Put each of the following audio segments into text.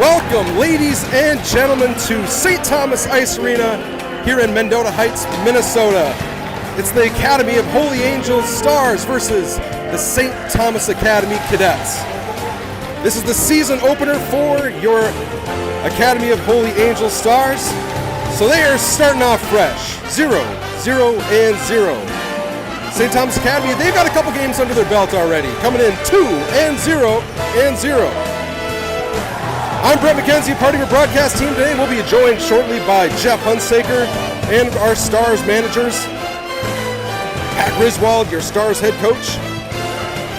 Welcome, ladies and gentlemen, to St. Thomas Ice Arena here in Mendota Heights, Minnesota. It's the Academy of Holy Angels Stars versus the St. Thomas Academy Cadets. This is the season opener for your Academy of Holy Angels Stars. So they are starting off fresh, 0-0-0. St. Thomas Academy, they've got a couple games under their belt already, coming in 2-0-0. I'm Brett McKenzie, part of your broadcast team today. We'll be joined shortly by Jeff Hunsaker and our Stars managers, Pat Griswold, your Stars head coach,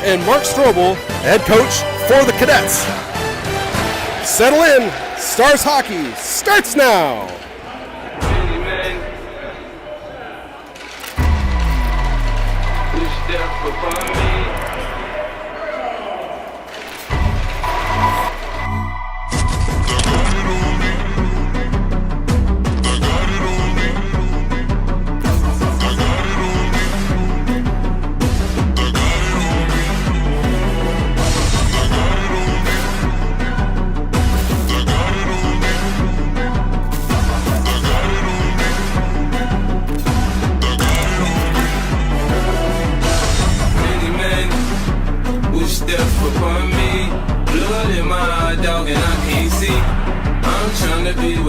and Mark Strobel, head coach for the Cadets. Settle in, Stars hockey starts now.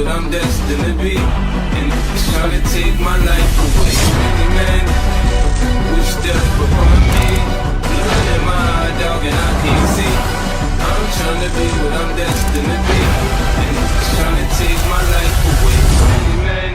I'm destined to be, and it's trying to take my life away. Many men wish death upon me. Blood in my eye, dog, and I can't see. I'm trying to be what I'm destined to be, and it's trying to take my life away. Many men.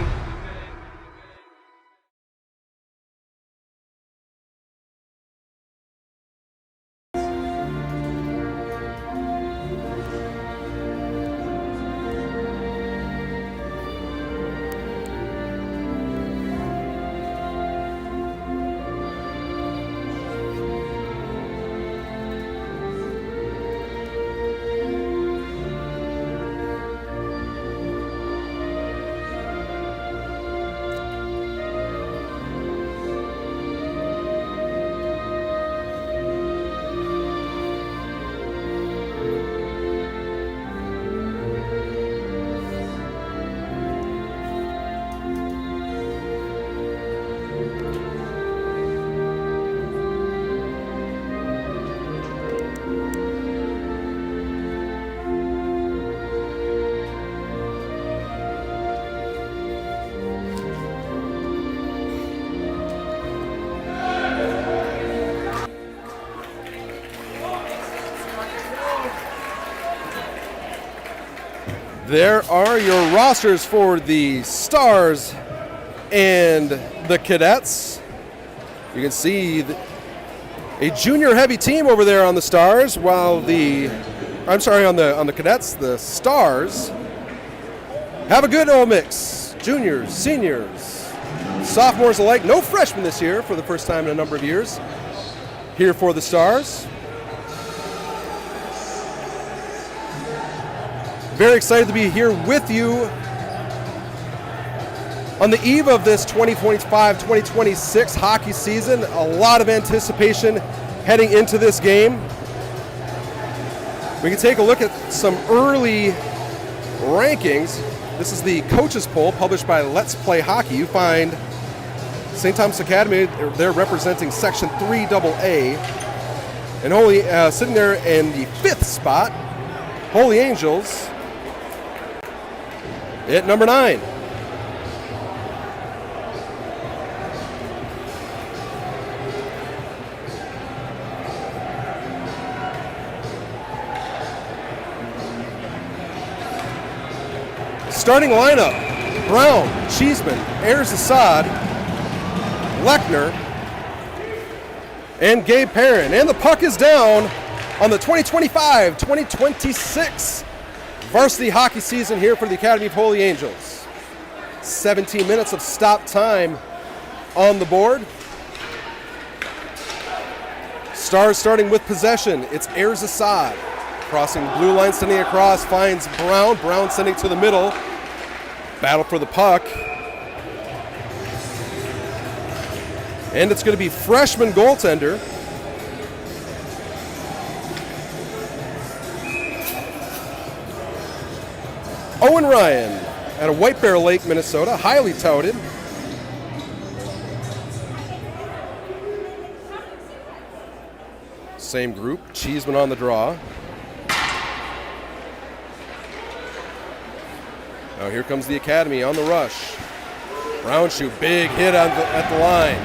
There are your rosters for the Stars and the Cadets. You can see a junior heavy team over there on the Stars, while on the Cadets, the Stars have a good old mix. Juniors, seniors, sophomores alike. No freshmen this year for the first time in a number of years here for the Stars. Very excited to be here with you on the eve of this 2025-2026 hockey season. A lot of anticipation heading into this game. We can take a look at some early rankings. This is the coaches poll published by Let's Play Hockey. You find St. Thomas Academy, they're representing Section 3AA. And Holy sitting there in the 5th spot, Holy Angels at number 9. Starting lineup: Brown, Cheeseman, Ayers Assad, Lechner, and Gabe Perrin. And the puck is down on the 2025-2026 varsity hockey season here for the Academy of Holy Angels. 17 minutes of stop time on the board. Stars starting with possession. It's Ayers Assad crossing the blue line, sending across, finds Brown. Brown sending to the middle. Battle for the puck. And it's going to be freshman goaltender Owen Ryan out of White Bear Lake, Minnesota, highly touted. Same group, Cheeseman on the draw. Now here comes the Academy on the rush. Brown shoe, big hit at the line.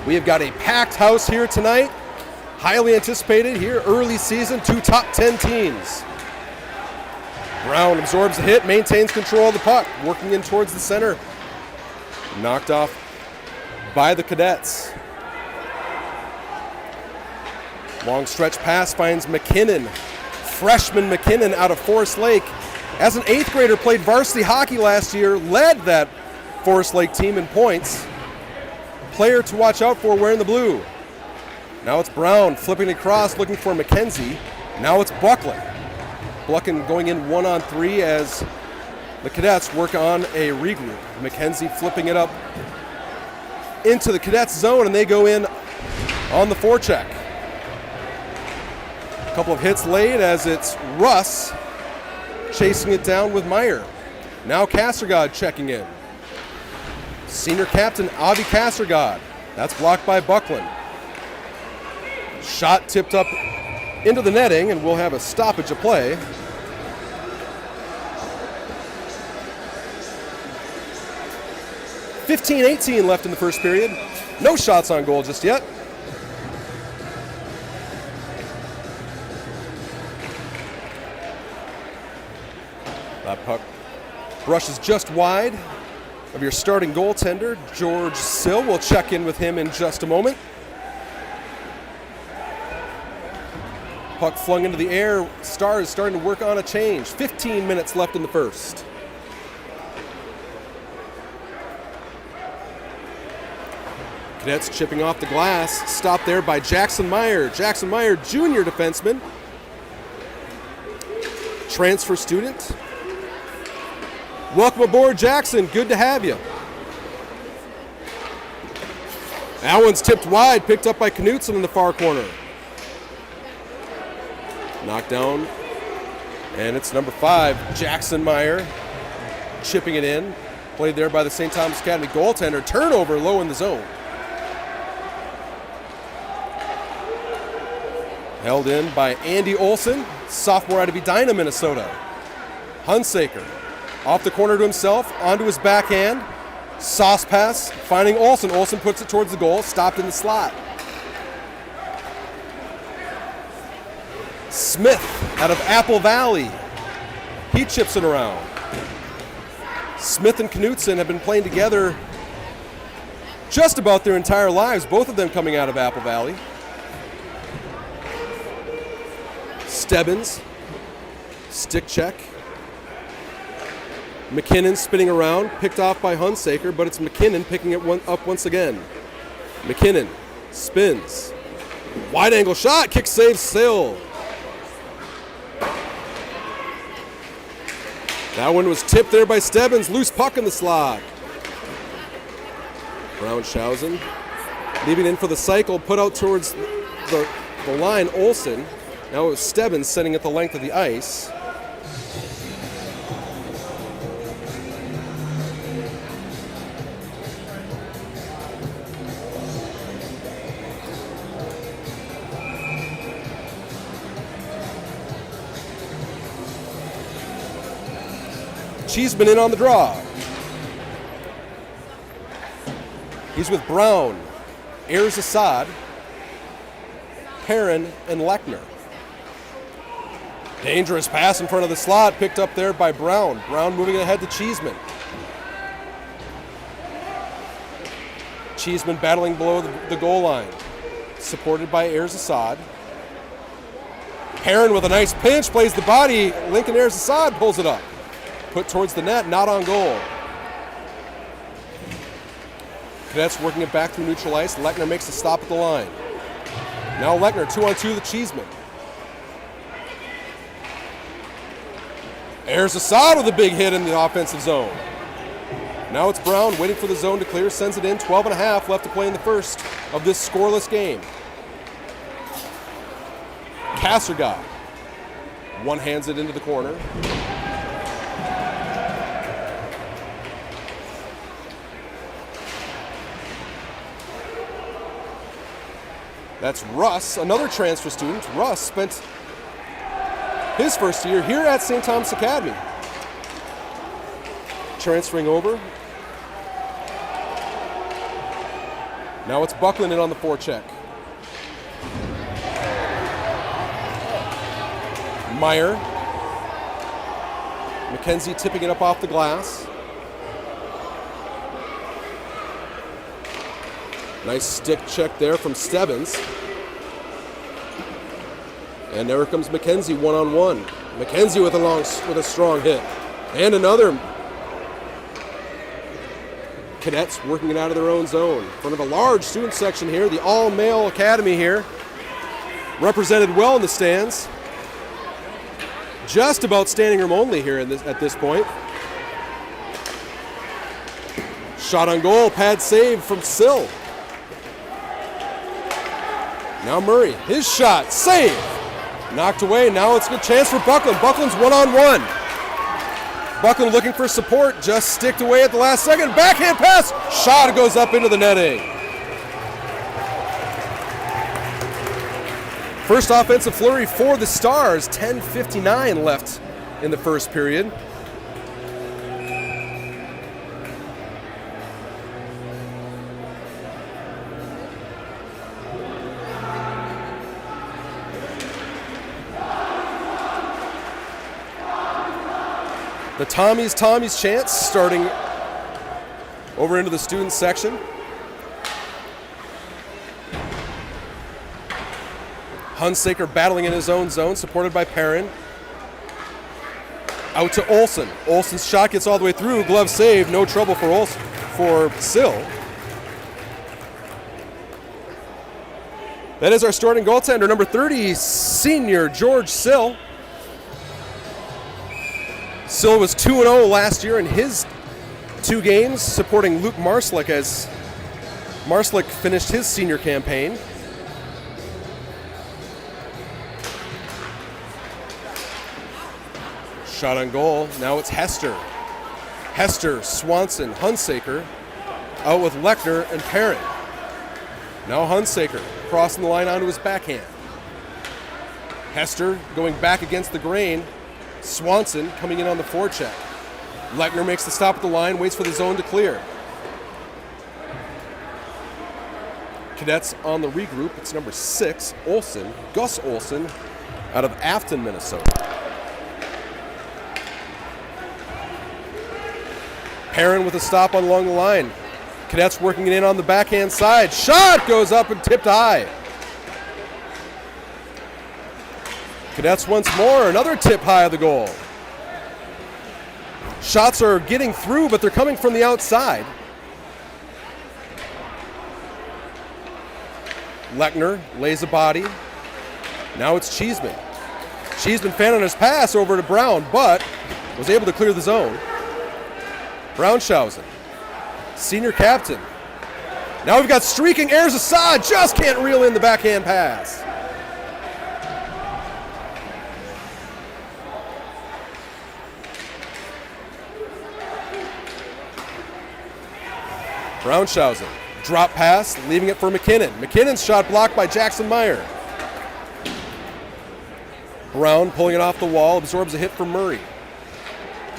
We have got a packed house here tonight. Highly anticipated here, early season, 2 top 10 teams. Brown absorbs the hit, maintains control of the puck, working in towards the center. Knocked off by the Cadets. Long stretch pass finds McKinnon. Freshman McKinnon out of Forest Lake. As an 8th grader, played varsity hockey last year, led that Forest Lake team in points. Player to watch out for wearing the blue. Now it's Brown flipping across, looking for McKenzie. Now it's Buckland. Buckland going in 1-on-3 as the Cadets work on a regroup. McKenzie flipping it up into the Cadets zone, and they go in on the forecheck. A couple of hits laid as it's Russ chasing it down with Meyer. Now Castergod checking in. Senior captain Avi Castergod. That's blocked by Buckland. Shot tipped up into the netting, and we'll have a stoppage of play. .18 left in the first period. No shots on goal just yet. That puck brushes just wide of your starting goaltender. George Sill will check in with him in just a moment. Puck flung into the air. Stars starting to work on a change. 15 minutes left in the first. Cadets chipping off the glass. Stopped there by Jackson Meyer. Jackson Meyer, junior defenseman. Transfer student. Welcome aboard, Jackson. Good to have you. That one's tipped wide, picked up by Knutson in the far corner. Knocked down, and it's number 5, Jackson Meyer, chipping it in. Played there by the St. Thomas Academy goaltender. Turnover low in the zone. Held in by Andy Olson, sophomore out of Edina, Minnesota. Hunsaker off the corner to himself, onto his backhand. Sauce pass, finding Olson. Olson puts it towards the goal, stopped in the slot. Smith out of Apple Valley. He chips it around. Smith and Knutson have been playing together just about their entire lives, both of them coming out of Apple Valley. Stebbins, stick check. McKinnon spinning around, picked off by Hunsaker, but it's McKinnon picking it up once again. McKinnon spins. Wide angle shot, kick save Sill. That one was tipped there by Stebbins. Loose puck in the slot. Brownshausen leaving in for the cycle, put out towards the line, Olson. Now it was Stebbins sending it the length of the ice. Cheeseman in on the draw. He's with Brown, Ayers Assad, Perrin, and Lechner. Dangerous pass in front of the slot, picked up there by Brown. Brown moving ahead to Cheeseman. Cheeseman battling below the goal line, supported by Ayers Assad. Perrin with a nice pinch, plays the body. Lincoln Ayers Assad pulls it up. Put towards the net, not on goal. Cadets working it back through neutral ice. Lechner makes a stop at the line. Now Lechner, 2-on-2 to Cheeseman. Ayers Assad with a big hit in the offensive zone. Now it's Brown waiting for the zone to clear, sends it in. 12.5 left to play in the first of this scoreless game. Castergod one-hands it into the corner. That's Russ, another transfer student. Russ spent his first year here at St. Thomas Academy. Transferring over. Now it's Buckland in on the forecheck. Meyer. McKenzie tipping it up off the glass. Nice stick check there from Stebbins. And there comes McKenzie one-on-one. McKenzie with a strong hit. And another. Cadets working it out of their own zone. In front of a large student section here, the all-male academy here. Represented well in the stands. Just about standing room only here at this point. Shot on goal, pad save from Sill. Now Murray, his shot, save. Knocked away, now it's a good chance for Buckland. Buckland's one-on-one. Buckland looking for support, just sticked away at the last second. Backhand pass, shot goes up into the netting. First offensive flurry for the Stars, 10:59 left in the first period. The Tommy's chants starting over into the student section. Hunsaker battling in his own zone, supported by Perrin. Out to Olsen. Olsen's shot gets all the way through. Glove save, no trouble for Sill. That is our starting goaltender, number 30, senior George Sill. Sill was 2-0 last year in his 2 games, supporting Luke Marslick as Marslick finished his senior campaign. Shot on goal. Now it's Hester. Hester, Swanson, Hunsaker, out with Lechner and Perrin. Now Hunsaker crossing the line onto his backhand. Hester going back against the grain. Swanson coming in on the forecheck. Lechner makes the stop at the line, waits for the zone to clear. Cadets on the regroup. It's number 6, Olsen, Gus Olsen, out of Afton, Minnesota. Perrin with a stop along the line. Cadets working it in on the backhand side. Shot goes up and tipped high. Cadets once more, another tip high of the goal. Shots are getting through, but they're coming from the outside. Lechner lays a body. Now it's Cheeseman. Cheeseman fan on his pass over to Brown, but was able to clear the zone. Braunshausen, senior captain. Now we've got streaking Ayers Assad, just can't reel in the backhand pass. Braunshausen, drop pass, leaving it for McKinnon. McKinnon's shot blocked by Jackson Meyer. Brown pulling it off the wall, absorbs a hit from Murray.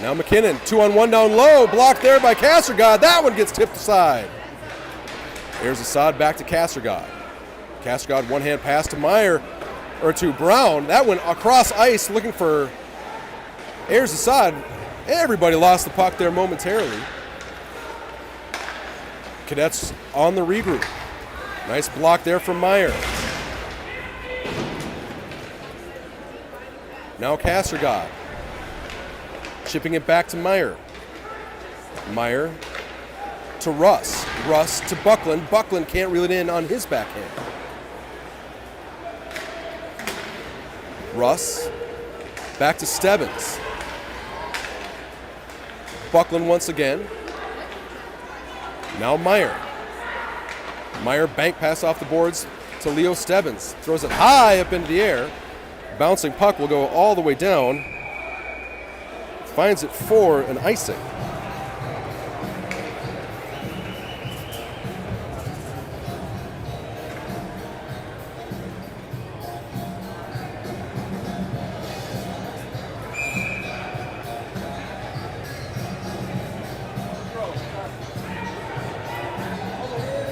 Now McKinnon, 2-on-1 down low, blocked there by Castergod. That one gets tipped aside. There's Assad back to Castergod. Castergod one-hand pass to Meyer, or to Brown. That went across ice looking for Ayers Assad. Everybody lost the puck there momentarily. Cadets on the regroup. Nice block there from Meyer. Now Castergod. Chipping it back to Meyer. Meyer to Russ. Russ to Buckland. Buckland can't reel it in on his backhand. Russ back to Stebbins. Buckland once again. Now Meyer. Meyer bank pass off the boards to Leo Stebbins. Throws it high up into the air. Bouncing puck will go all the way down finds it for an icing.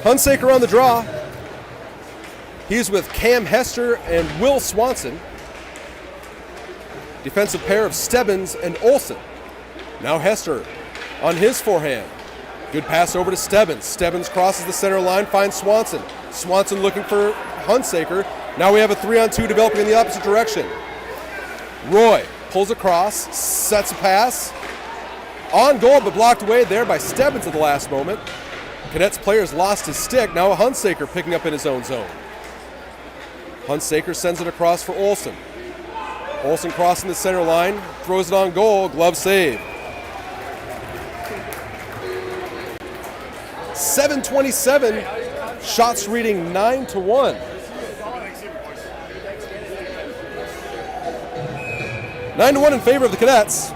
Hunsaker on the draw. He's with Cam Hester and Will Swanson. Defensive pair of Stebbins and Olsen. Now Hester on his forehand. Good pass over to Stebbins. Stebbins crosses the center line, finds Swanson. Swanson looking for Hunsaker. Now we have a 3-on-2 developing in the opposite direction. Roy pulls across, sets a pass. On goal, but blocked away there by Stebbins at the last moment. Cadets players lost his stick. Now Hunsaker picking up in his own zone. Hunsaker sends it across for Olsen. Olsen crossing the center line, throws it on goal, glove save. 7:27, shots reading 9-1. 9-1 in favor of the Cadets.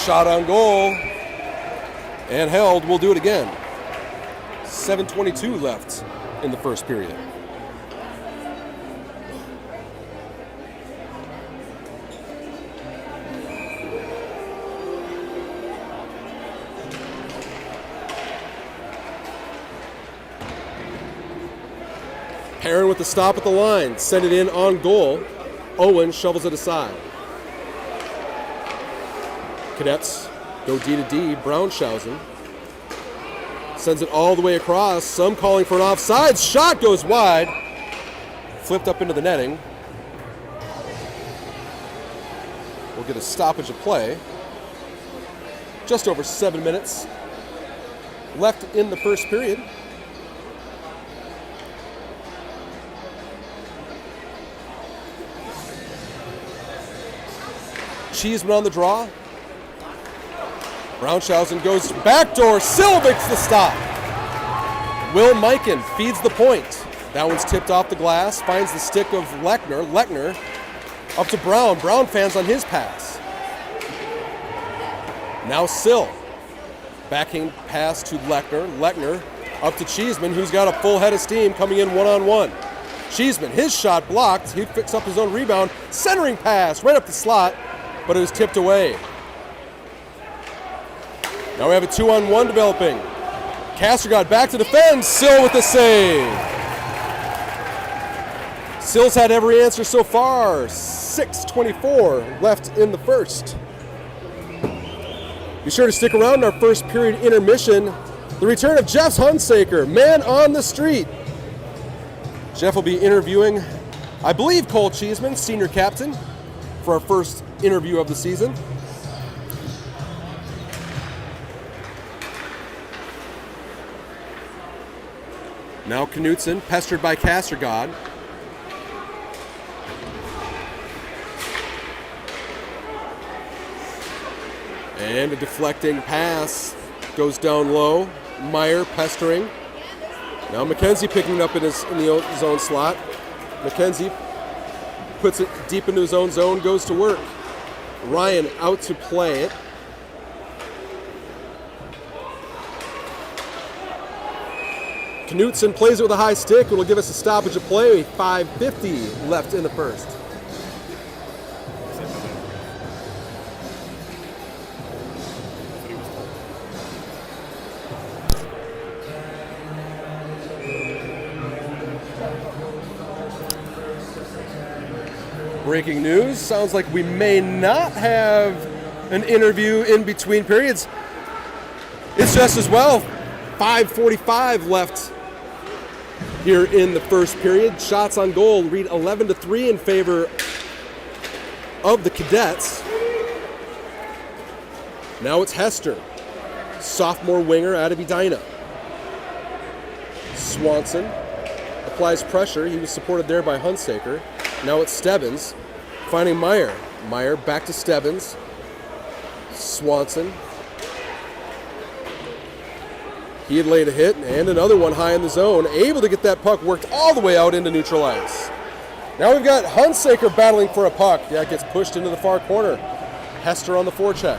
Shot on goal and held. We'll do it again. 7:22 left in the first period. Perrin with the stop at the line. Send it in on goal. Owen shovels it aside. Cadets go D to D. Braunschausen sends it all the way across. Some calling for an offside. Shot goes wide. Flipped up into the netting. We'll get a stoppage of play. Just over 7 minutes left in the first period. Cheeseman on the draw. Braunschausen goes backdoor. Silvick's the stop. Will Mikan feeds the point. That one's tipped off the glass. Finds the stick of Lechner. Lechner up to Brown. Brown fans on his pass. Now Sill. Backhand pass to Lechner. Lechner up to Cheeseman, who's got a full head of steam coming in one-on-one. Cheeseman, his shot blocked. He picks up his own rebound. Centering pass right up the slot, but it was tipped away. Now we have a 2-on-1 developing. Castergod back to defend. Sill with the save. Sill's had every answer so far. 6:24 left in the first. Be sure to stick around in our first period intermission. The return of Jeff Hunsaker, man on the street. Jeff will be interviewing, I believe, Cole Cheeseman, senior captain, for our first interview of the season. Now Knutson, pestered by Castergod. And a deflecting pass goes down low. Meyer pestering. Now McKenzie picking it up in his own slot. McKenzie puts it deep into his own zone, goes to work. Ryan out to play it. Knutson plays it with a high stick. It'll give us a stoppage of play. 5:50 left in the first. Breaking news. Sounds like we may not have an interview in between periods. It's just as well. 5:45 left here in the first period. Shots on goal read 11-3 in favor of the Cadets. Now it's Hester, sophomore winger out of Edina. Swanson applies pressure. He was supported there by Hunsaker. Now it's Stebbins finding Meyer. Meyer back to Stebbins. Swanson He had laid a hit and another one high in the zone, able to get that puck worked all the way out into neutral ice. Now we've got Hunsaker battling for a puck. Yeah, it gets pushed into the far corner. Hester on the forecheck.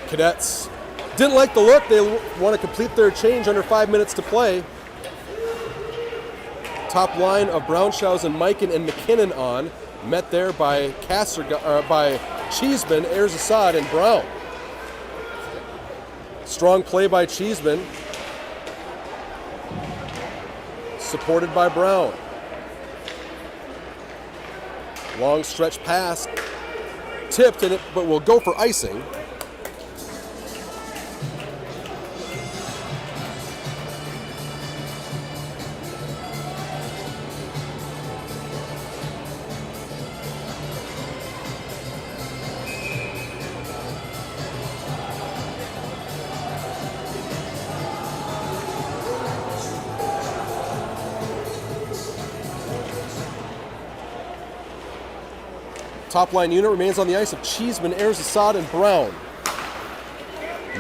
Cadets didn't like the look. They want to complete their change under 5 minutes to play. Top line of Brownshausen, Mikan, and McKinnon on. Met there by Cheeseman, Erzasad, and Brown. Strong play by Cheeseman. Supported by Brown. Long stretch pass. Tipped in it, but will go for icing. Top line unit remains on the ice of Cheeseman, Erzasad, and Brown.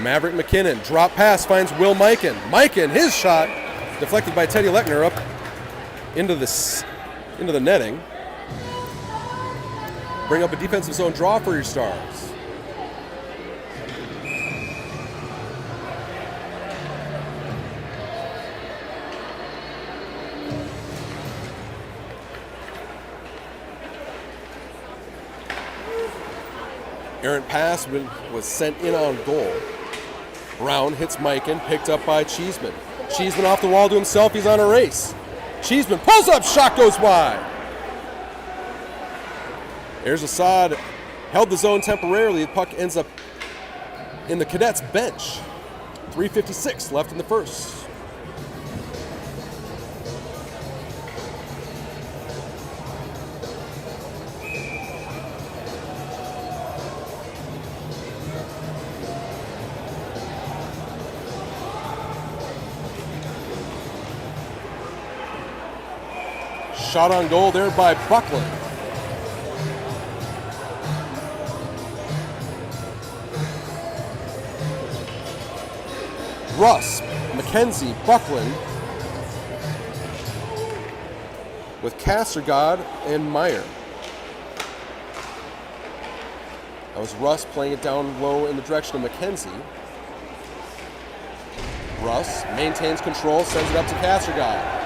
Maverick McKinnon, drop pass, finds Will Mikan. Mikan, his shot, deflected by Teddy Lechner up into the netting. Bring up a defensive zone draw for your Stars. Errant pass was sent in on goal. Brown hits Mikan, picked up by Cheeseman. Cheeseman off the wall to himself, he's on a race. Cheeseman pulls up, shot goes wide. Erzasad held the zone temporarily. The puck ends up in the Cadets' bench. 3:56 left in the first. Shot on goal there by Buckland. Russ, McKenzie, Buckland with Castergod and Meyer. That was Russ playing it down low in the direction of McKenzie. Russ maintains control, sends it up to Castergod.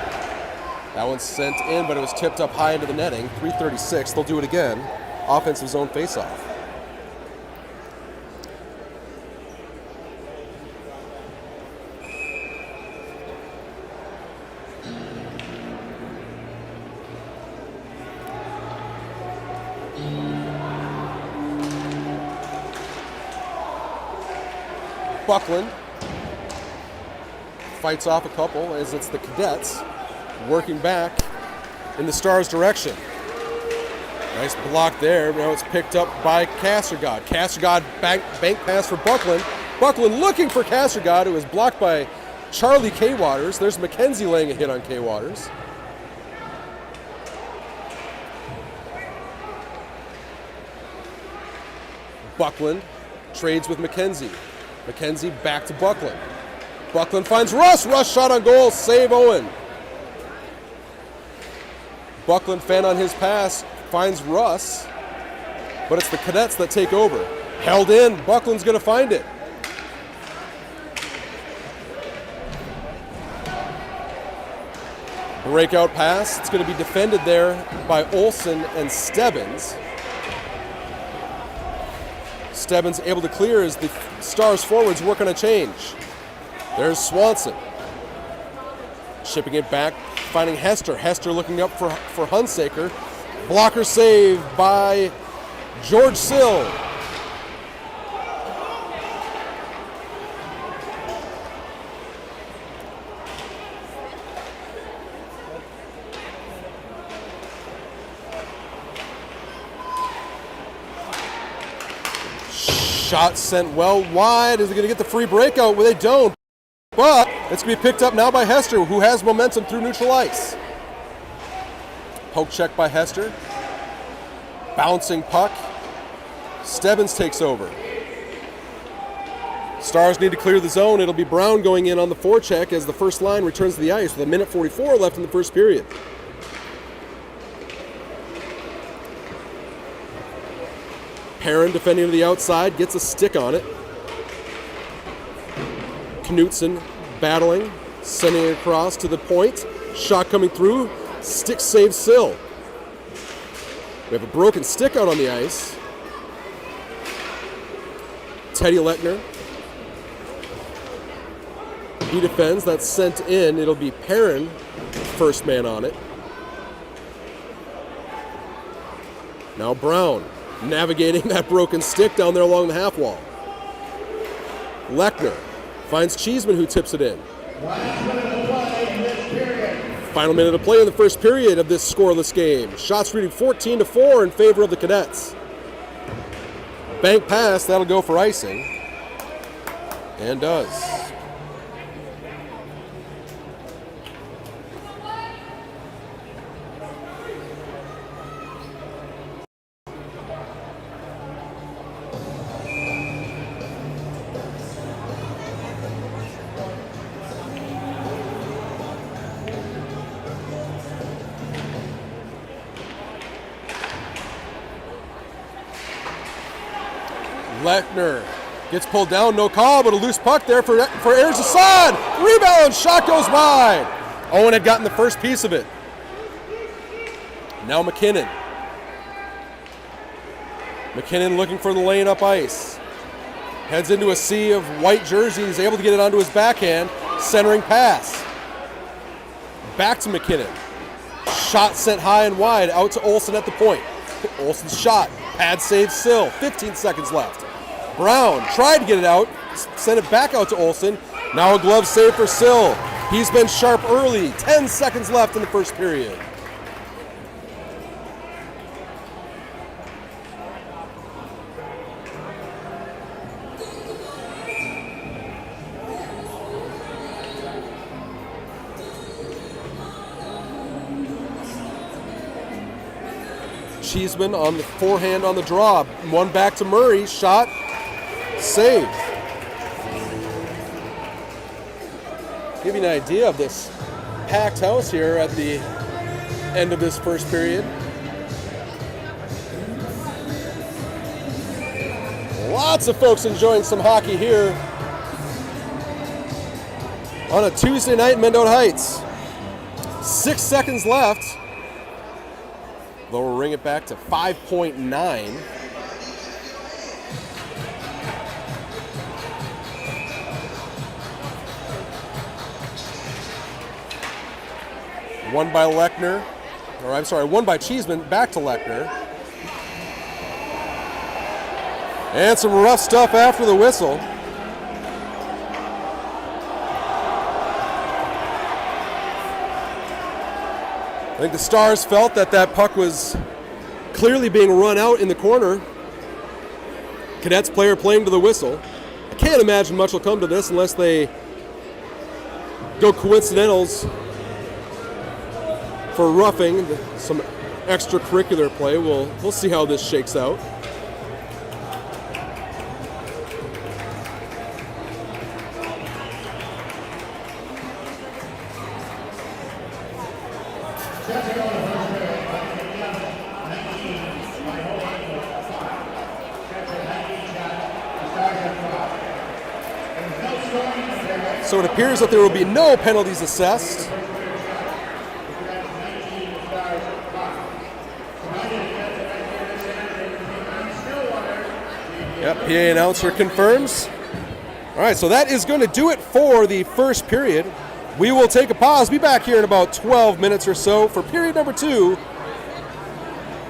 That one's sent in, but it was tipped up high into the netting. 3:36. They'll do it again. Offensive zone faceoff. Buckland fights off a couple as it's the Cadets working back in the Stars' direction. Nice block there. Now it's picked up by Castergod. Castergod bank pass for Buckland. Buckland looking for Castergod. It was blocked by Charlie K. Waters. There's McKenzie laying a hit on K. Waters. Buckland trades with McKenzie. McKenzie back to Buckland. Buckland finds Russ. Russ shot on goal. Save Owen. Buckland fan on his pass, finds Russ, but it's the Cadets that take over. Held in, Buckland's gonna find it. Breakout pass, it's gonna be defended there by Olsen and Stebbins. Stebbins able to clear as the Stars forwards work on a change. There's Swanson. Shipping it back, finding Hester. Hester looking up for Hunsaker. Blocker save by George Sill. Shot sent well wide. Is it going to get the free breakout? Well, they don't. But it's going to be picked up now by Hester, who has momentum through neutral ice. Poke check by Hester. Bouncing puck. Stebbins takes over. Stars need to clear the zone. It'll be Brown going in on the forecheck as the first line returns to the ice with 1:44 left in the first period. Perrin defending to the outside, gets a stick on it. Knutson battling, sending it across to the point. Shot coming through, stick saves Sill. We have a broken stick out on the ice. Teddy Lechner. He defends, that's sent in. It'll be Perrin, first man on it. Now Brown navigating that broken stick down there along the half wall. Lechner finds Cheeseman, who tips it in. Final minute of play in the first period of this scoreless game. Shots reading 14-4 in favor of the Cadets. Bank pass, that'll go for icing. And does. Lechner gets pulled down, no call, but a loose puck there for Ayers Assad. Rebound, shot goes wide. Owen had gotten the first piece of it. Now McKinnon. McKinnon looking for the lane up ice. Heads into a sea of white jerseys, able to get it onto his backhand. Centering pass. Back to McKinnon. Shot sent high and wide, out to Olsen at the point. Olsen's shot, pad save Sill, 15 seconds left. Brown tried to get it out, sent it back out to Olsen. Now a glove save for Sill. He's been sharp early, 10 seconds left in the first period. Cheeseman on the forehand on the draw. One back to Murray. Shot. Save. Give you an idea of this packed house here at the end of this first period. Lots of folks enjoying some hockey here on a Tuesday night in Mendota Heights. 6 seconds left. They'll ring it back to 5.9. One by Lechner, or I'm sorry, one by Cheeseman, back to Lechner. And some rough stuff after the whistle. I think the Stars felt that that puck was clearly being run out in the corner. Cadets player playing to the whistle. I can't imagine much will come to this unless they go coincidentals for roughing, some extracurricular play. We'll see how this shakes out. So it appears that there will be no penalties assessed. Yep, PA announcer confirms. All right, so that is going to do it for the first period. We will take a pause, be back here in about 12 minutes or so for period number 2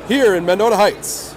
here in Mendota Heights.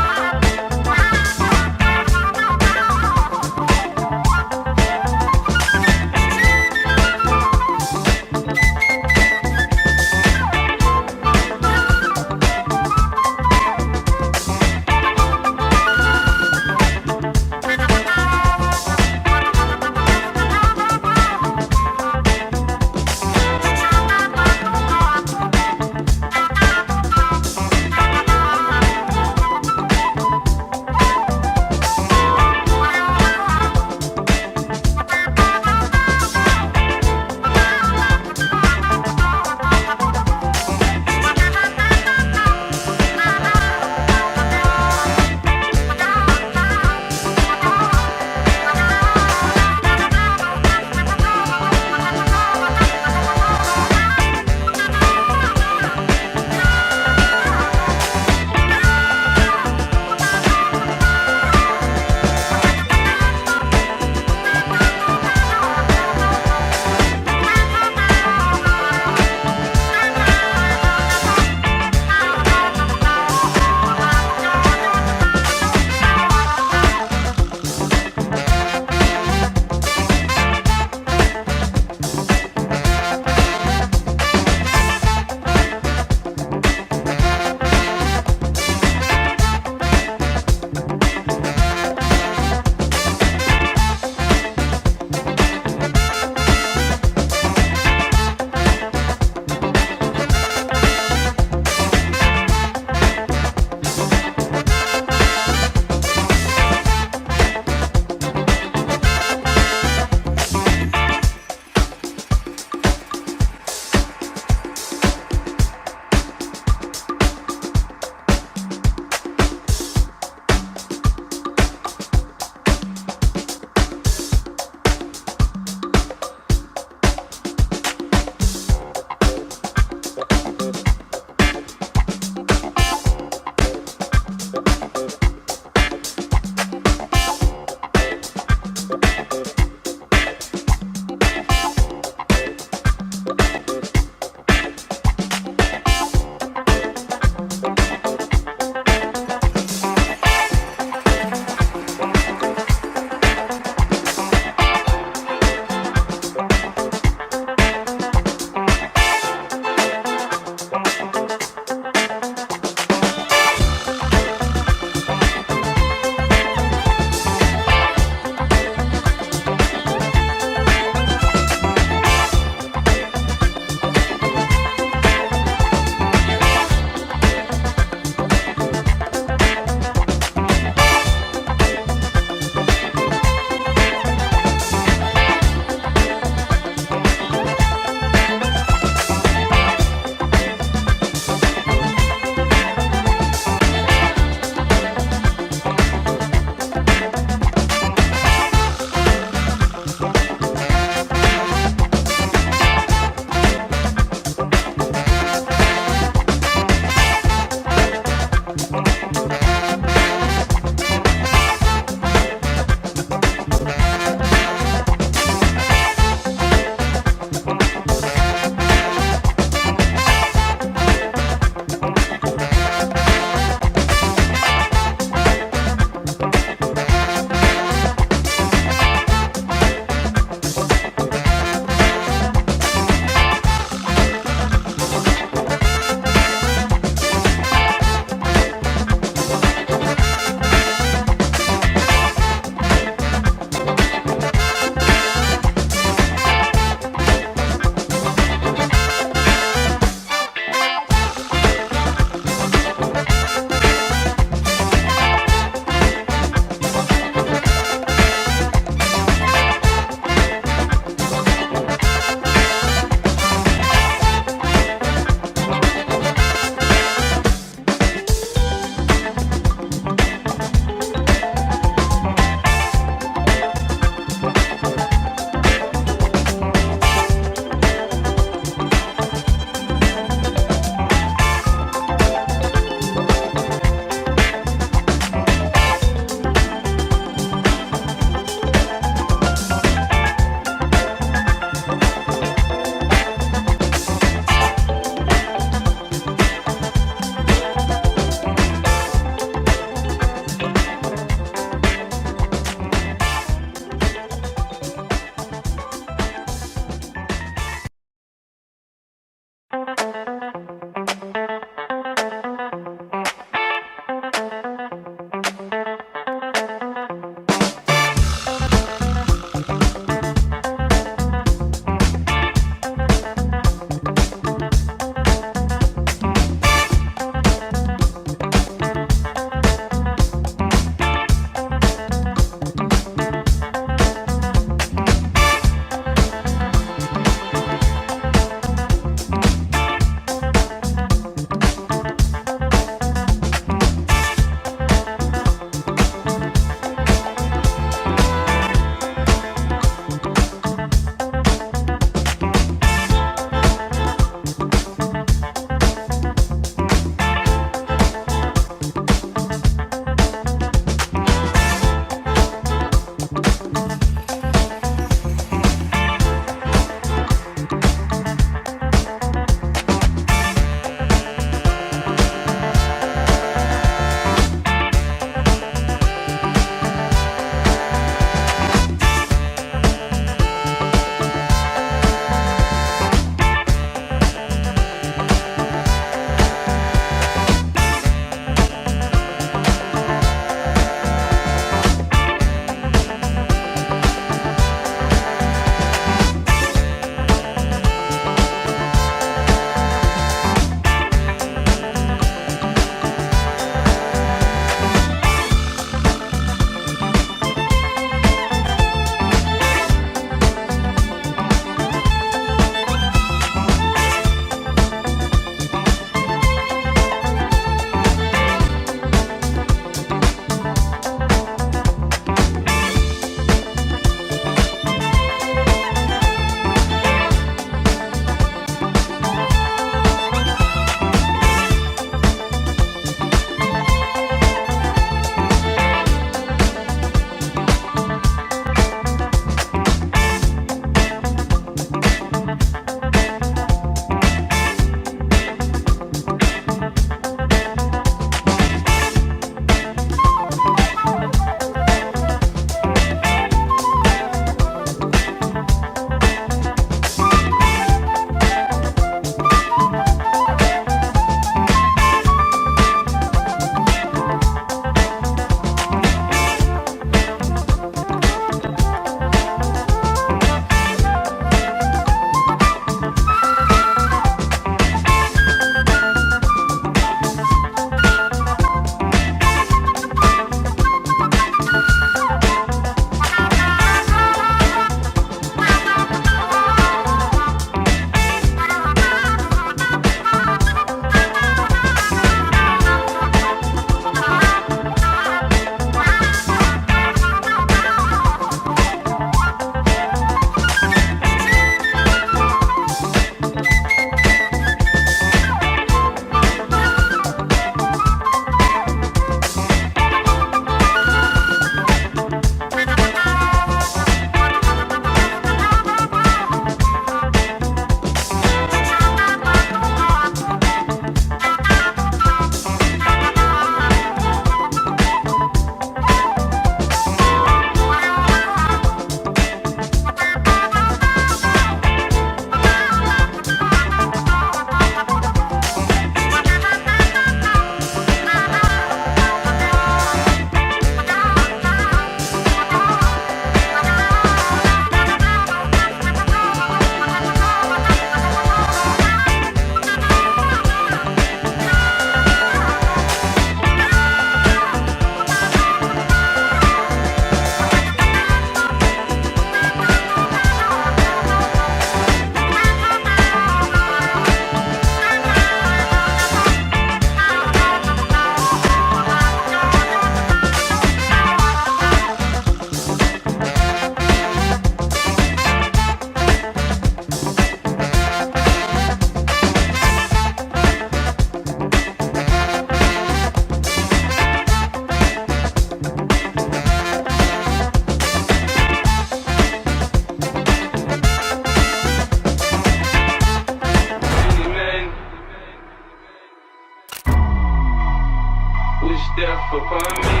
step upon me.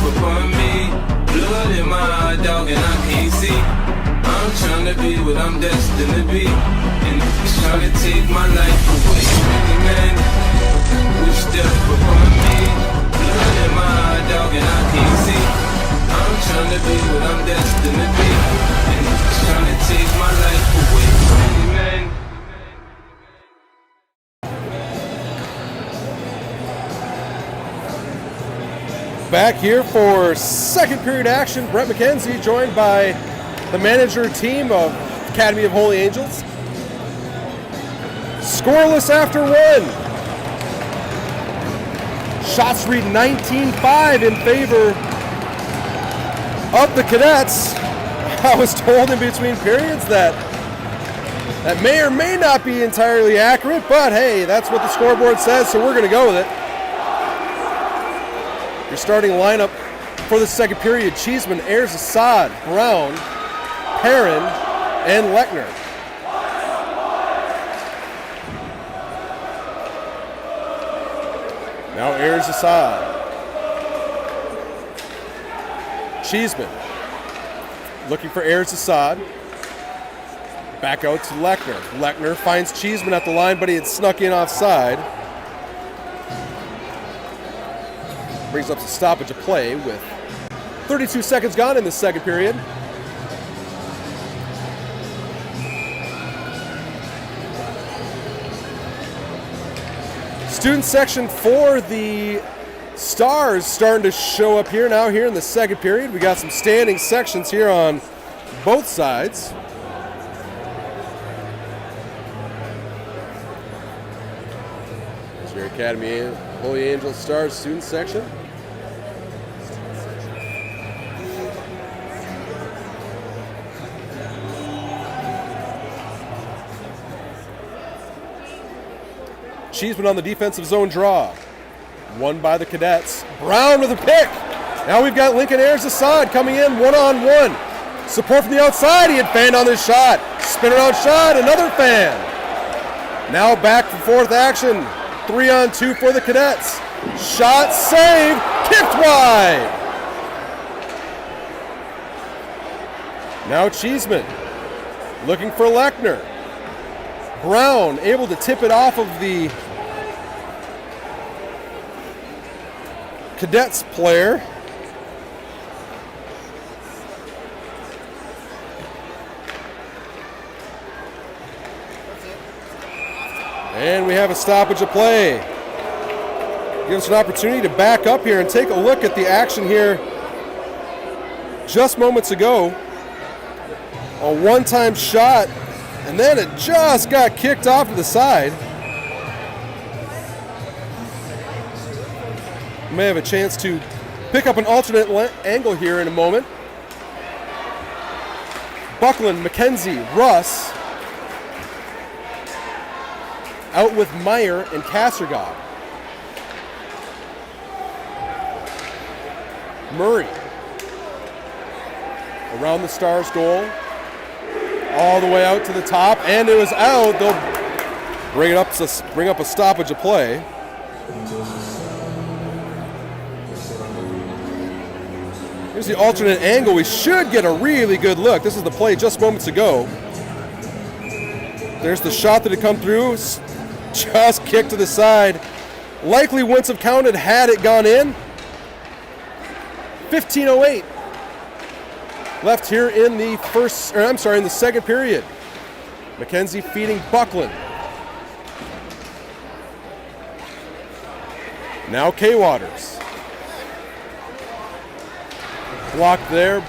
Upon me, blood in my eye, dog, and I can't see. I'm trying to be what I'm destined to be, and it's trying to take my life away. Many men will step upon me, blood in my eye, dog, and I can't see. I'm trying to be what I'm destined to be, and it's trying to take my life away. Many men. Back here for second period action. Brett McKenzie joined by the manager team of Academy of Holy Angels. Scoreless after one. Shots read 19-5 in favor of the Cadets. I was told in between periods that may or may not be entirely accurate, but hey, that's what the scoreboard says, so we're going to go with it. Your starting lineup for the second period: Cheeseman, Ayers, Assad, Brown, Perrin, and Lechner. Now Ayers, Assad. Cheeseman looking for Ayers, Assad. Back out to Lechner. Lechner finds Cheeseman at the line, but he had snuck in offside. Brings up the stoppage of play with 32 seconds gone in the second period. Student section for the Stars starting to show up here now here in the second period. We got some standing sections here on both sides. It's your Academy Holy Angels Stars student section. Cheeseman on the defensive zone draw. Won by the Cadets. Brown with a pick. Now we've got Lincoln Ayers Assad coming in one-on-one. Support from the outside. He had fanned on this shot. Spin around shot. Another fan. Now back for fourth action. 3-on-2 for the Cadets. Shot saved. Kicked wide. Now Cheeseman looking for Lechner. Brown able to tip it off of the Cadets player. And we have a stoppage of play. Gives us an opportunity to back up here and take a look at the action here just moments ago. A one-time shot, and then it just got kicked off to the side. We may have a chance to pick up an alternate angle here in a moment. Buckland, McKenzie, Russ. Out with Meyer and Kassergod. Murray. Around the Stars' goal. All the way out to the top, and it was out. They'll bring up a stoppage of play. Here's the alternate angle. We should get a really good look. This is the play just moments ago. There's the shot that had come through. Just kicked to the side. Likely wouldn't have counted had it gone in. 15:08 left here in the in the second period. McKenzie feeding Buckland. Now K. Waters. Blocked there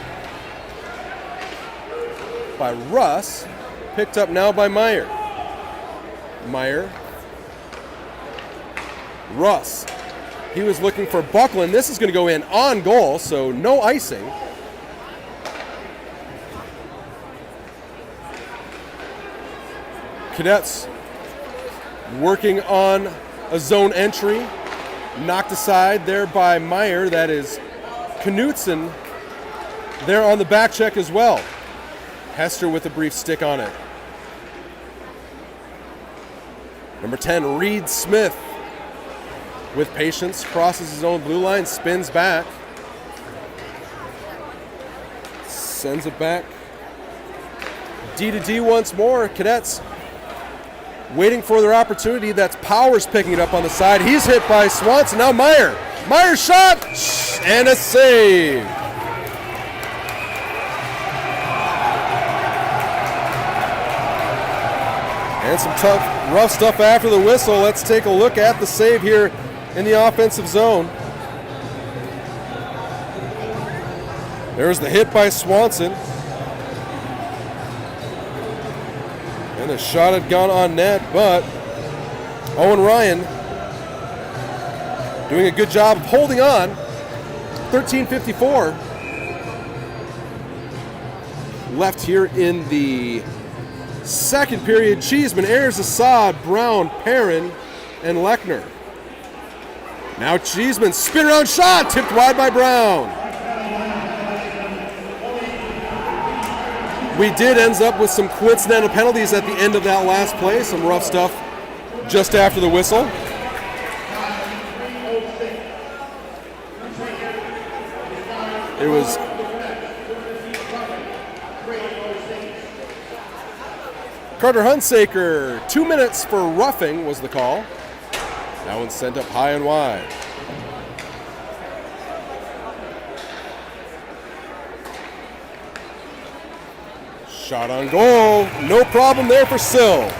by Russ. Picked up now by Meyer. Russ He was looking for Buckland. This is going to go in on goal, so no icing. Cadets working on a zone entry. Knocked aside there by Meyer. That is Knutson there on the back check as well. Hester with a brief stick on it. Number 10, Reed Smith with patience, crosses his own blue line, spins back. Sends it back. D to D once more. Cadets waiting for their opportunity. That's Powers picking it up on the side. He's hit by Swanson. Now Meyer. Meyer shot and a save. And some tough, rough stuff after the whistle. Let's take a look at the save here in the offensive zone. There's the hit by Swanson. And the shot had gone on net, but Owen Ryan doing a good job of holding on. 13:54 left here in the second period. Cheeseman, Ayers, Assad, Brown, Perrin, and Lechner. Now Cheeseman, spin around shot, tipped wide by Brown. We did end up with some coincidental penalties at the end of that last play, some rough stuff just after the whistle. It was Carter Hunsaker, 2 minutes for roughing was the call. That one sent up high and wide. Shot on goal, no problem there for Sill.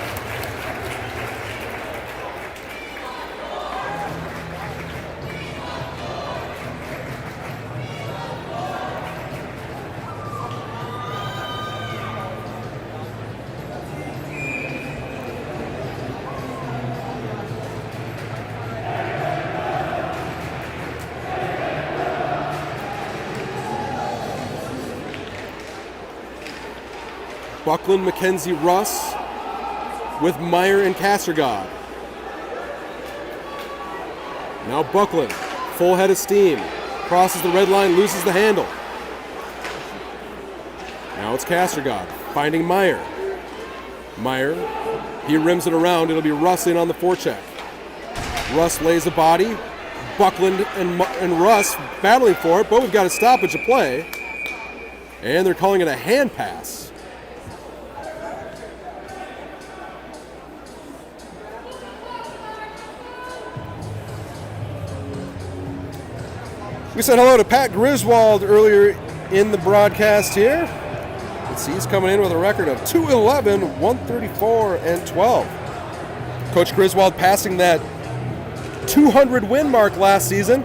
Buckland, McKenzie, Russ with Meyer and Castergod. Now Buckland, full head of steam. Crosses the red line, loses the handle. Now it's Castergod finding Meyer. Meyer, he rims it around. It'll be Russ in on the forecheck. Russ lays a body. Buckland and Russ battling for it, but we've got a stoppage of play. And they're calling it a hand pass. We said hello to Pat Griswold earlier in the broadcast here. Let's see, he's coming in with a record of 211, 134, and 12. Coach Griswold passing that 200 win mark last season.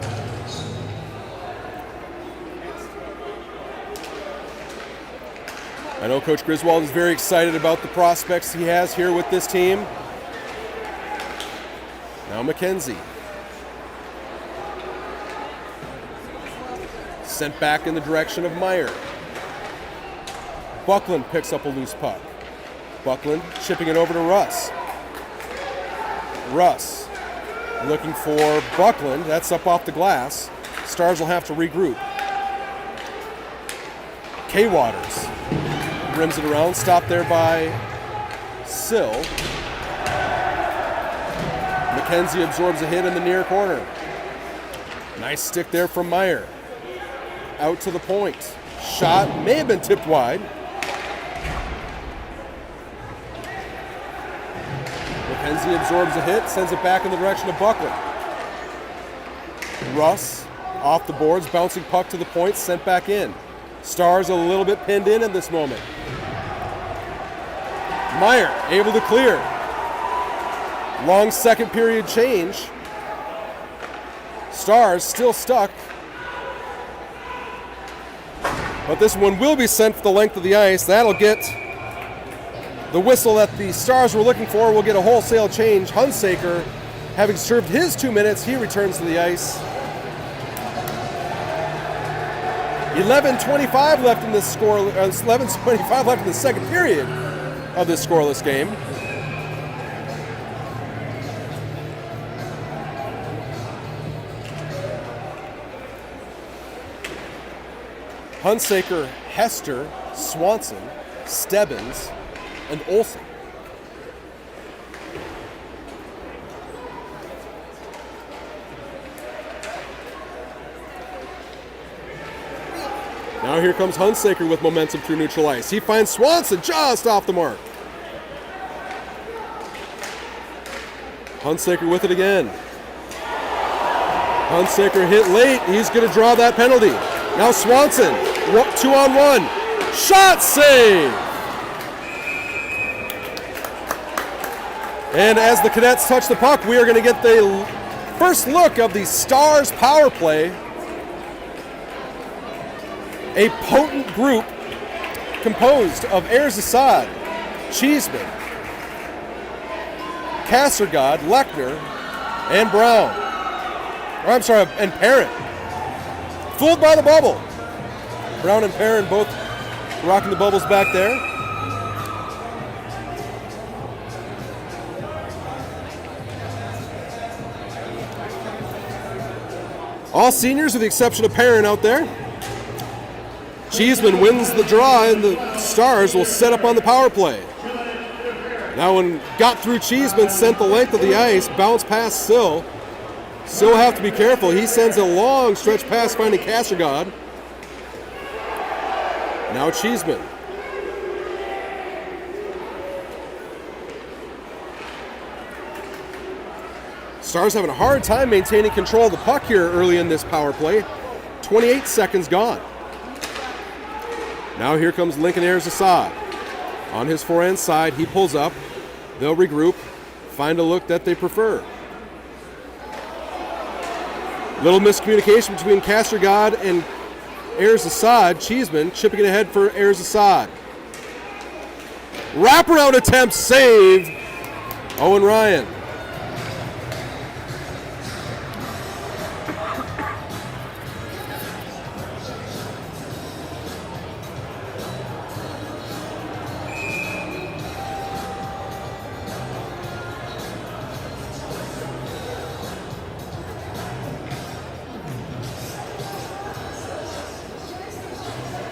I know Coach Griswold is very excited about the prospects he has here with this team. Now McKenzie. Sent back in the direction of Meyer. Buckland picks up a loose puck. Buckland chipping it over to Russ. Russ looking for Buckland. That's up off the glass. Stars will have to regroup. K. Waters rims it around. Stopped there by Sill. McKenzie absorbs a hit in the near corner. Nice stick there from Meyer. Out to the point. Shot may have been tipped wide. McKenzie absorbs a hit, sends it back in the direction of Buckland. Russ off the boards, bouncing puck to the point, sent back in. Stars a little bit pinned in at this moment. Meyer able to clear. Long second period change. Stars still stuck. But this one will be sent for the length of the ice. That'll get the whistle that the Stars were looking for. We'll get a wholesale change. Hunsaker Having served his 2 minutes, he returns to the ice. 11:25 left in this 11:25 left in the second period of this scoreless game. Hunsaker, Hester, Swanson, Stebbins, and Olsen. Now here comes Hunsaker with momentum through neutral ice. He finds Swanson just off the mark. Hunsaker with it again. Hunsaker hit late. He's going to draw that penalty. Now Swanson, 2-on-1. Shot save! And as the Cadets touch the puck, we are going to get the first look of the Stars power play. A potent group composed of Erzsad, Cheeseman, Kassergod, Lechner, and Brown. Or I'm sorry, and Perrin. Fooled by the bubble. Brown and Perrin both rocking the bubbles back there. All seniors with the exception of Perrin out there. Cheeseman wins the draw and the Stars will set up on the power play. That one got through Cheeseman, sent the length of the ice, bounced past Sill. Sill have to be careful. He sends a long stretch pass finding Kassergod. Now Cheeseman. Stars having a hard time maintaining control of the puck here early in this power play. 28 seconds gone. Now here comes Lincoln Erzsad. On his forehand side, he pulls up. They'll regroup, find a look that they prefer. Little miscommunication between Kassergod and Erzsad. Cheeseman chipping it ahead for Erzsad. Wraparound attempt, save. Owen Ryan.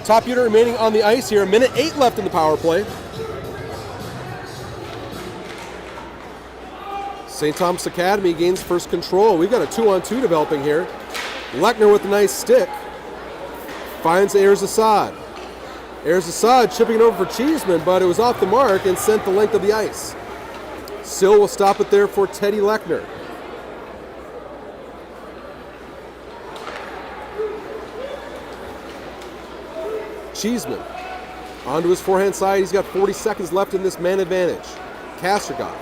Top unit remaining on the ice here. 1:08 left in the power play. St. Thomas Academy gains first control. We've got a 2-on-2 developing here. Lechner with a nice stick. Finds Erzsad. Erzsad chipping it over for Cheeseman, but it was off the mark and sent the length of the ice. Sill will stop it there for Teddy Lechner. Cheeseman onto his forehand side. He's got 40 seconds left in this man advantage. Kassergod.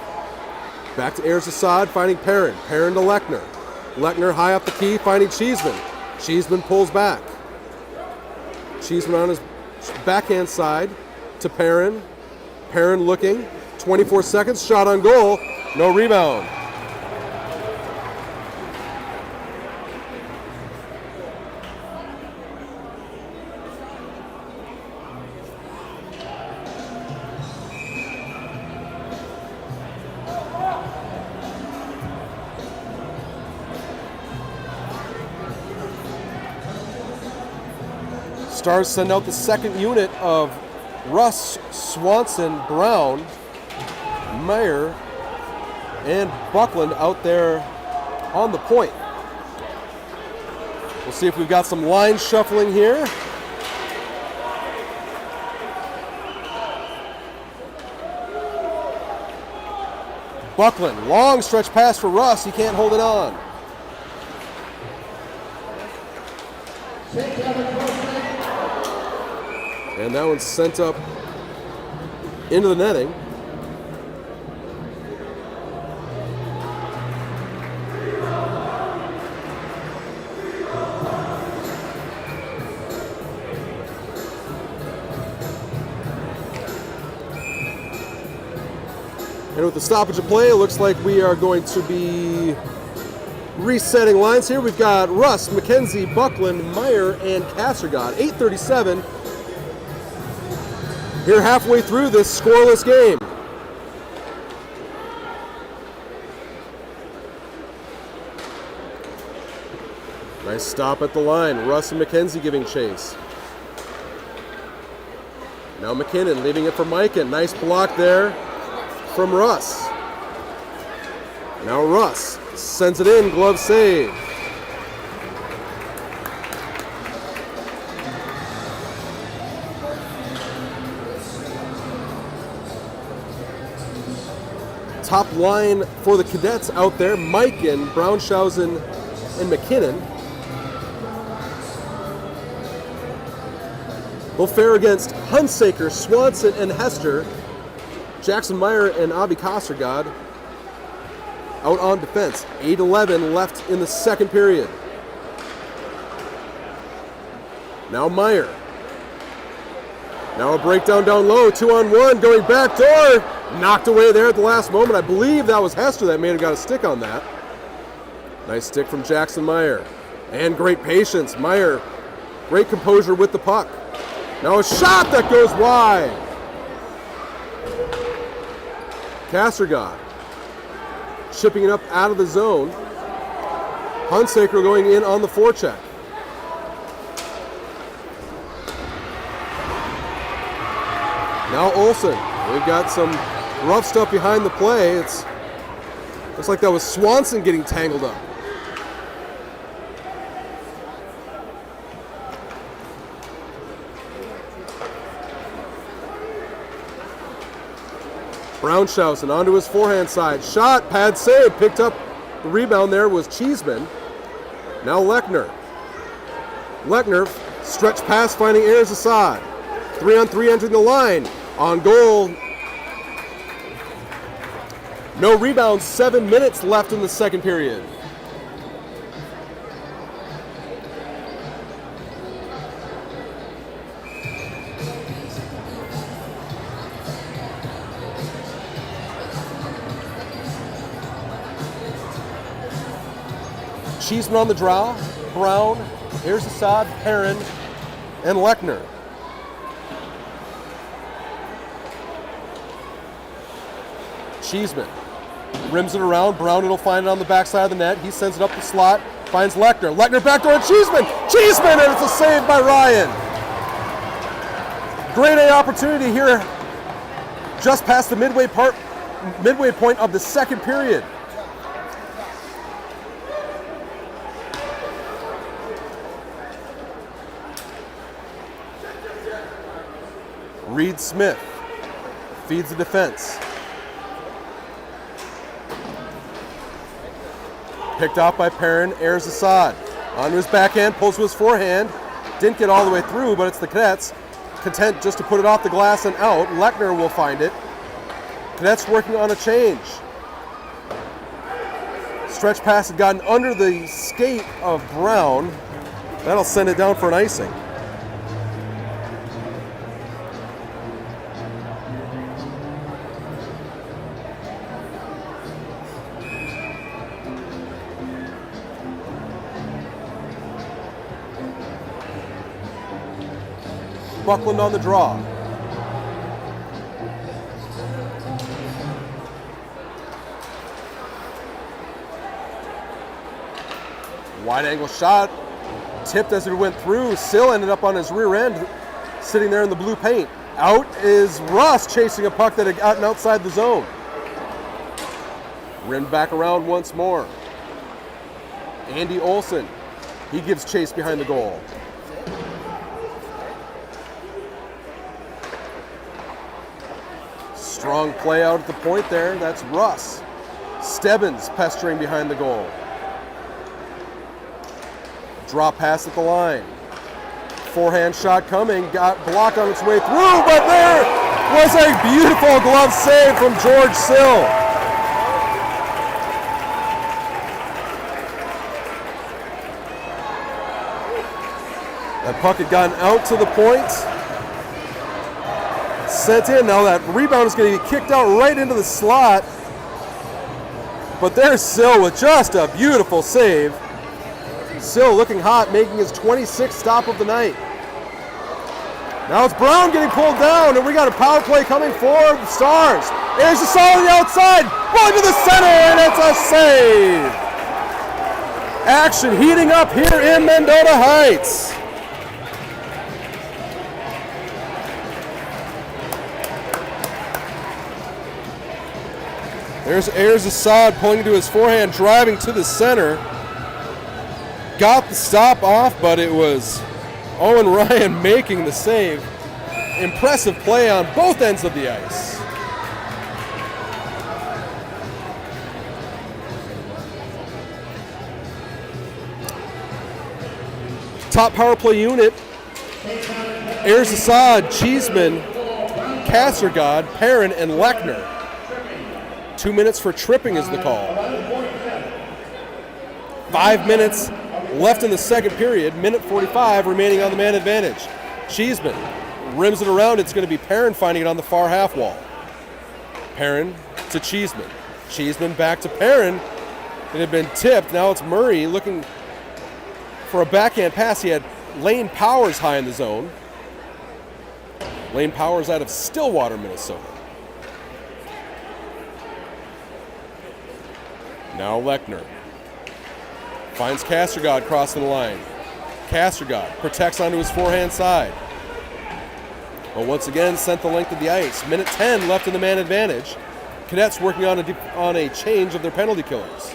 Back to Erzsad, finding Perrin. Perrin to Lechner. Lechner high up the key, finding Cheeseman. Cheeseman pulls back. Cheeseman on his backhand side to Perrin. Perrin looking. 24 seconds, shot on goal. No rebound. Stars send out the second unit of Russ, Swanson, Brown, Meyer, and Buckland out there on the point. We'll see if we've got some line shuffling here. Buckland, long stretch pass for Russ. He can't hold it on. And that one's sent up into the netting. And with the stoppage of play, it looks like we are going to be resetting lines here. We've got Russ, McKenzie, Buckland, Meyer, and Kassergod. 8:37 here halfway through this scoreless game. Nice stop at the line. Russ and McKenzie giving chase. Now McKinnon leaving it for Mikan. Nice block there from Russ. Now Russ sends it in, glove save. Top line for the Cadets out there, Mikan, Braunschausen, and McKinnon. They'll fare against Hunsaker, Swanson, and Hester. Jackson Meyer and Avi Kassergod out on defense. 8:11 left in the second period. Now Meyer. Now a breakdown down low, 2-on-1, going back door. Knocked away there at the last moment. I believe that was Hester that may have got a stick on that. Nice stick from Jackson Meyer. And great patience. Meyer, great composure with the puck. Now a shot that goes wide. Kassergod chipping it up out of the zone. Hunsaker going in on the forecheck. Now Olsen. We've got some rough stuff behind the play. Looks like that was Swanson getting tangled up. Braunschausen onto his forehand side. Shot, pad save, picked up the rebound there was Cheeseman. Now Lechner. Lechner, stretch pass finding Ayers Assad. 3-on-3 entering the line. On goal. No rebounds, 7 minutes left in the second period. Cheeseman on the draw, Brown, here's Assad, Perrin, and Lechner. Cheeseman rims it around. Brown will find it on the backside of the net. He sends it up the slot, finds Lechner. Lechner backdoor and Cheeseman! Cheeseman, and it's a save by Ryan. Great A opportunity here just past the midway point of the second period. Reed Smith feeds the defense. Picked off by Perrin, Ayers Assad. Onto his backhand, pulls to his forehand. Didn't get all the way through, but it's the Cadets content just to put it off the glass and out. Lechner will find it. Cadets working on a change. Stretch pass had gotten under the skate of Brown. That'll send it down for an icing. Buckland on the draw. Wide angle shot, tipped as it went through. Sill ended up on his rear end, sitting there in the blue paint. Out is Russ chasing a puck that had gotten outside the zone. Rimmed back around once more. Andy Olsen, he gives chase behind the goal. Strong play out at the point there. That's Russ. Stebbins pestering behind the goal. Drop pass at the line. Forehand shot coming. Got blocked on its way through, but there was a beautiful glove save from George Sill. That puck had gotten out to the point. Sent in. Now that rebound is going to be kicked out right into the slot. But there's Sill with just a beautiful save. Sill looking hot, making his 26th stop of the night. Now it's Brown getting pulled down, and we got a power play coming for the Stars. There's the solid on the outside, ball to the center, and it's a save. Action heating up here in Mendota Heights. There's Ayers Assad pulling to his forehand, driving to the center. Got the stop off, but it was Owen Ryan making the save. Impressive play on both ends of the ice. Top power play unit, Ayers Assad, Cheeseman, Kassergod, Perrin, and Lechner. 2 minutes for tripping is the call. 5 minutes left in the second period, minute 45 remaining on the man advantage. Cheeseman rims it around. It's going to be Perrin finding it on the far half wall. Perrin to Cheeseman. Cheeseman back to Perrin. It had been tipped. Now it's Murray looking for a backhand pass. He had Lane Powers high in the zone. Lane Powers out of Stillwater, Minnesota. Now Lechner finds Kassergod crossing the line. Kassergod protects onto his forehand side. But once again, sent the length of the ice. Minute 10 left in the man advantage. Cadets working on a change of their penalty killers.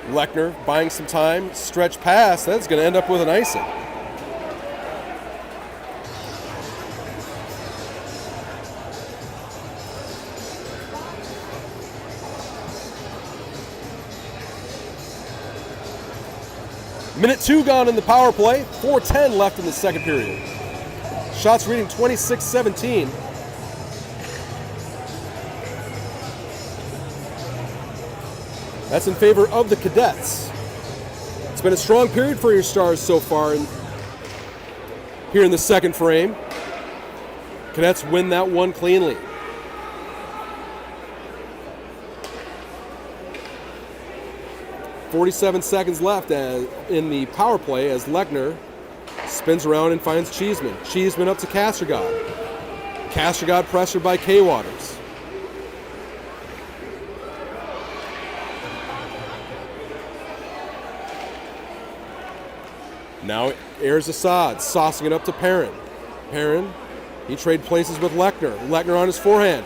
Lechner buying some time. Stretch pass. That's going to end up with an icing. Minute 2 gone in the power play, 4:10 left in the second period. Shots reading 26-17. That's in favor of the Cadets. It's been a strong period for your Stars so far here in the second frame. Cadets win that one cleanly. .47 seconds left in the power play as Lechner spins around and finds Cheeseman. Cheeseman up to Kassergod. Kassergod pressured by K. Waters. Now Ayers Assad saucing it up to Perrin. Perrin, he trade places with Lechner. Lechner on his forehand.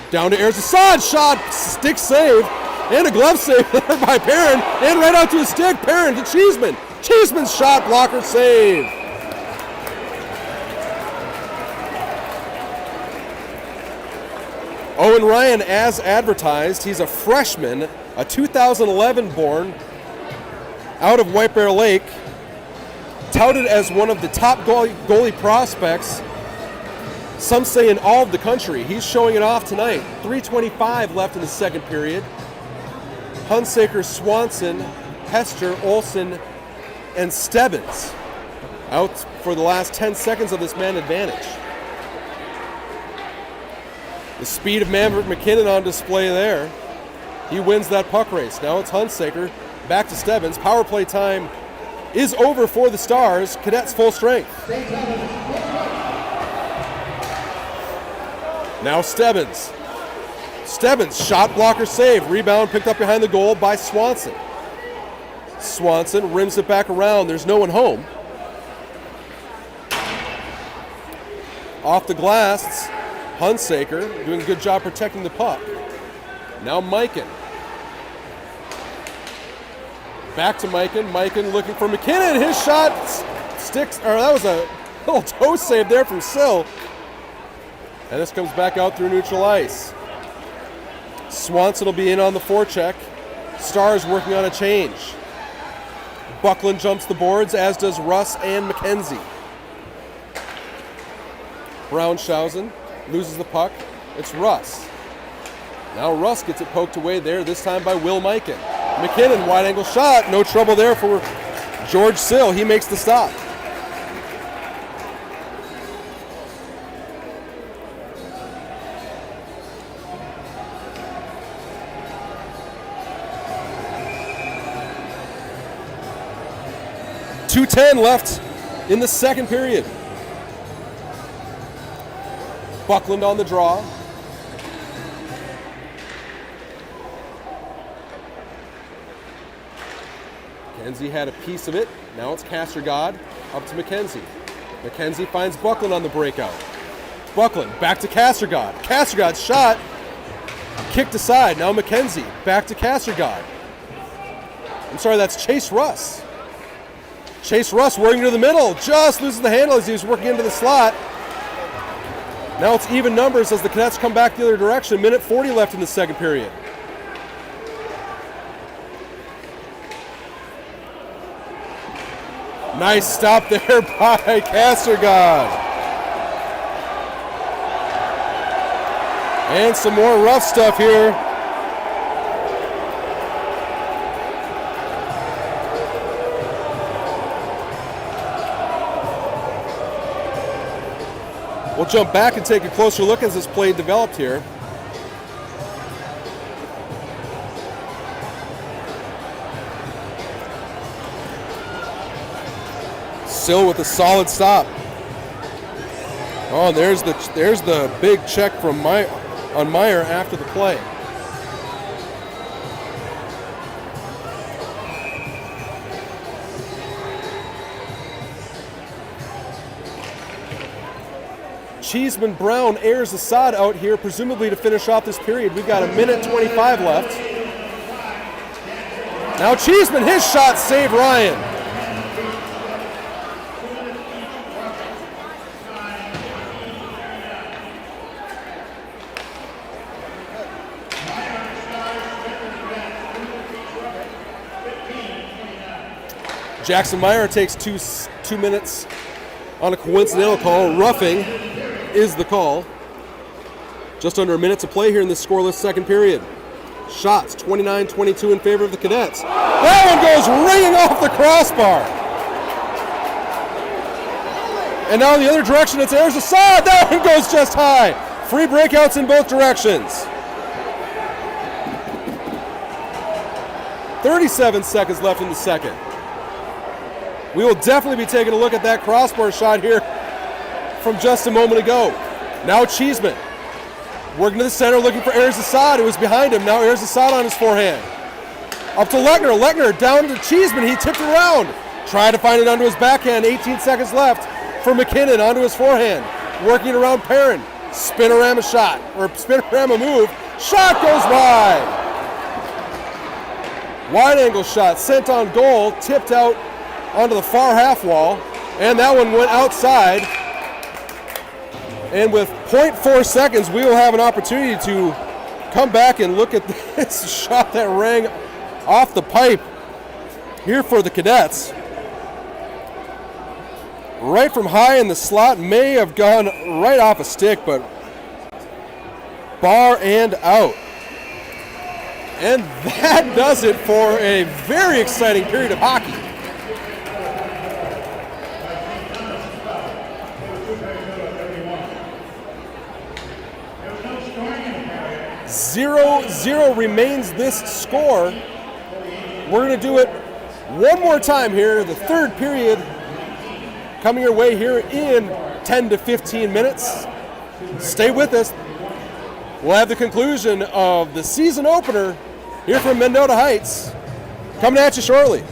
Down to Ayers Assad, shot, stick save. And a glove save there by Perrin. And right out to his stick. Perrin to Cheeseman. Cheeseman's shot blocker save. Owen Ryan, as advertised, he's a freshman, a 2011 born, out of White Bear Lake. Touted as one of the top goalie prospects, some say in all of the country. He's showing it off tonight. 3:25 left in the second period. Hunsaker, Swanson, Hester, Olsen, and Stebbins out for the last 10 seconds of this man advantage. The speed of Maverick McKinnon on display there. He wins that puck race. Now it's Hunsaker, back to Stebbins. Power play time is over for the Stars. Cadets full strength. Now Stebbins. Stebbins, shot blocker save. Rebound picked up behind the goal by Swanson. Swanson rims it back around. There's no one home. Off the glass, Hunsaker doing a good job protecting the puck. Now Mikan. Back to Mikan. Mikan looking for McKinnon. His shot sticks, or that was a little toe save there from Sill. And this comes back out through neutral ice. Swanson will be in on the forecheck. Stars working on a change. Buckland jumps the boards, as does Russ and McKenzie. Braunshausen loses the puck. It's Russ. Now Russ gets it poked away there, this time by Will Mikan. McKinnon, wide angle shot. No trouble there for George Sill. He makes the stop. 2:10 left in the second period. Buckland on the draw. McKenzie had a piece of it. Now it's Castergod up to McKenzie. McKenzie finds Buckland on the breakout. Buckland back to Castergod. Castergod's shot kicked aside. Now McKenzie back to Castergod. I'm sorry, that's Chase Russ. Chase Russ working to the middle. Just loses the handle as he was working into the slot. Now it's even numbers as the Cadets come back the other direction. Minute 40 left in the second period. Nice stop there by Castergod. And some more rough stuff here. We'll jump back and take a closer look as this play developed here. Sill with a solid stop. Oh, there's the big check from Meyer after the play. Cheeseman Brown airs Assad out here, presumably to finish off this period. We've got a minute 25 left. Now Cheeseman, his shot saved Ryan. Jackson Meyer takes two minutes on a coincidental call. Roughing is the call. Just under a minute to play here in this scoreless second period. Shots 29-22 in favor of the Cadets. That one goes ringing off the crossbar. And now in the other direction, it's Ayers Assad. That one goes just high. Free breakouts in both directions. 37 seconds left in the second. We will definitely be taking a look at that crossbar shot here from just a moment ago. Now Cheeseman working to the center, looking for Ayers Assad, who was behind him. Now Ayers Assad on his forehand. Up to Lechner. Lechner down to Cheeseman. He tipped it around. Tried to find it onto his backhand. 18 seconds left for McKinnon onto his forehand. Working around Perrin. Spinorama shot, or spinorama move. Shot goes wide. Wide angle shot sent on goal, tipped out onto the far half wall, and that one went outside. And with 0.4 seconds, we will have an opportunity to come back and look at this shot that rang off the pipe here for the Cadets. Right from high in the slot, may have gone right off a stick, but bar and out. And that does it for a very exciting period of hockey. 0-0 remains this score. We're going to do it one more time here, the third period coming your way here in 10 to 15 minutes. Stay with us. We'll have the conclusion of the season opener here from Mendota Heights coming at you shortly.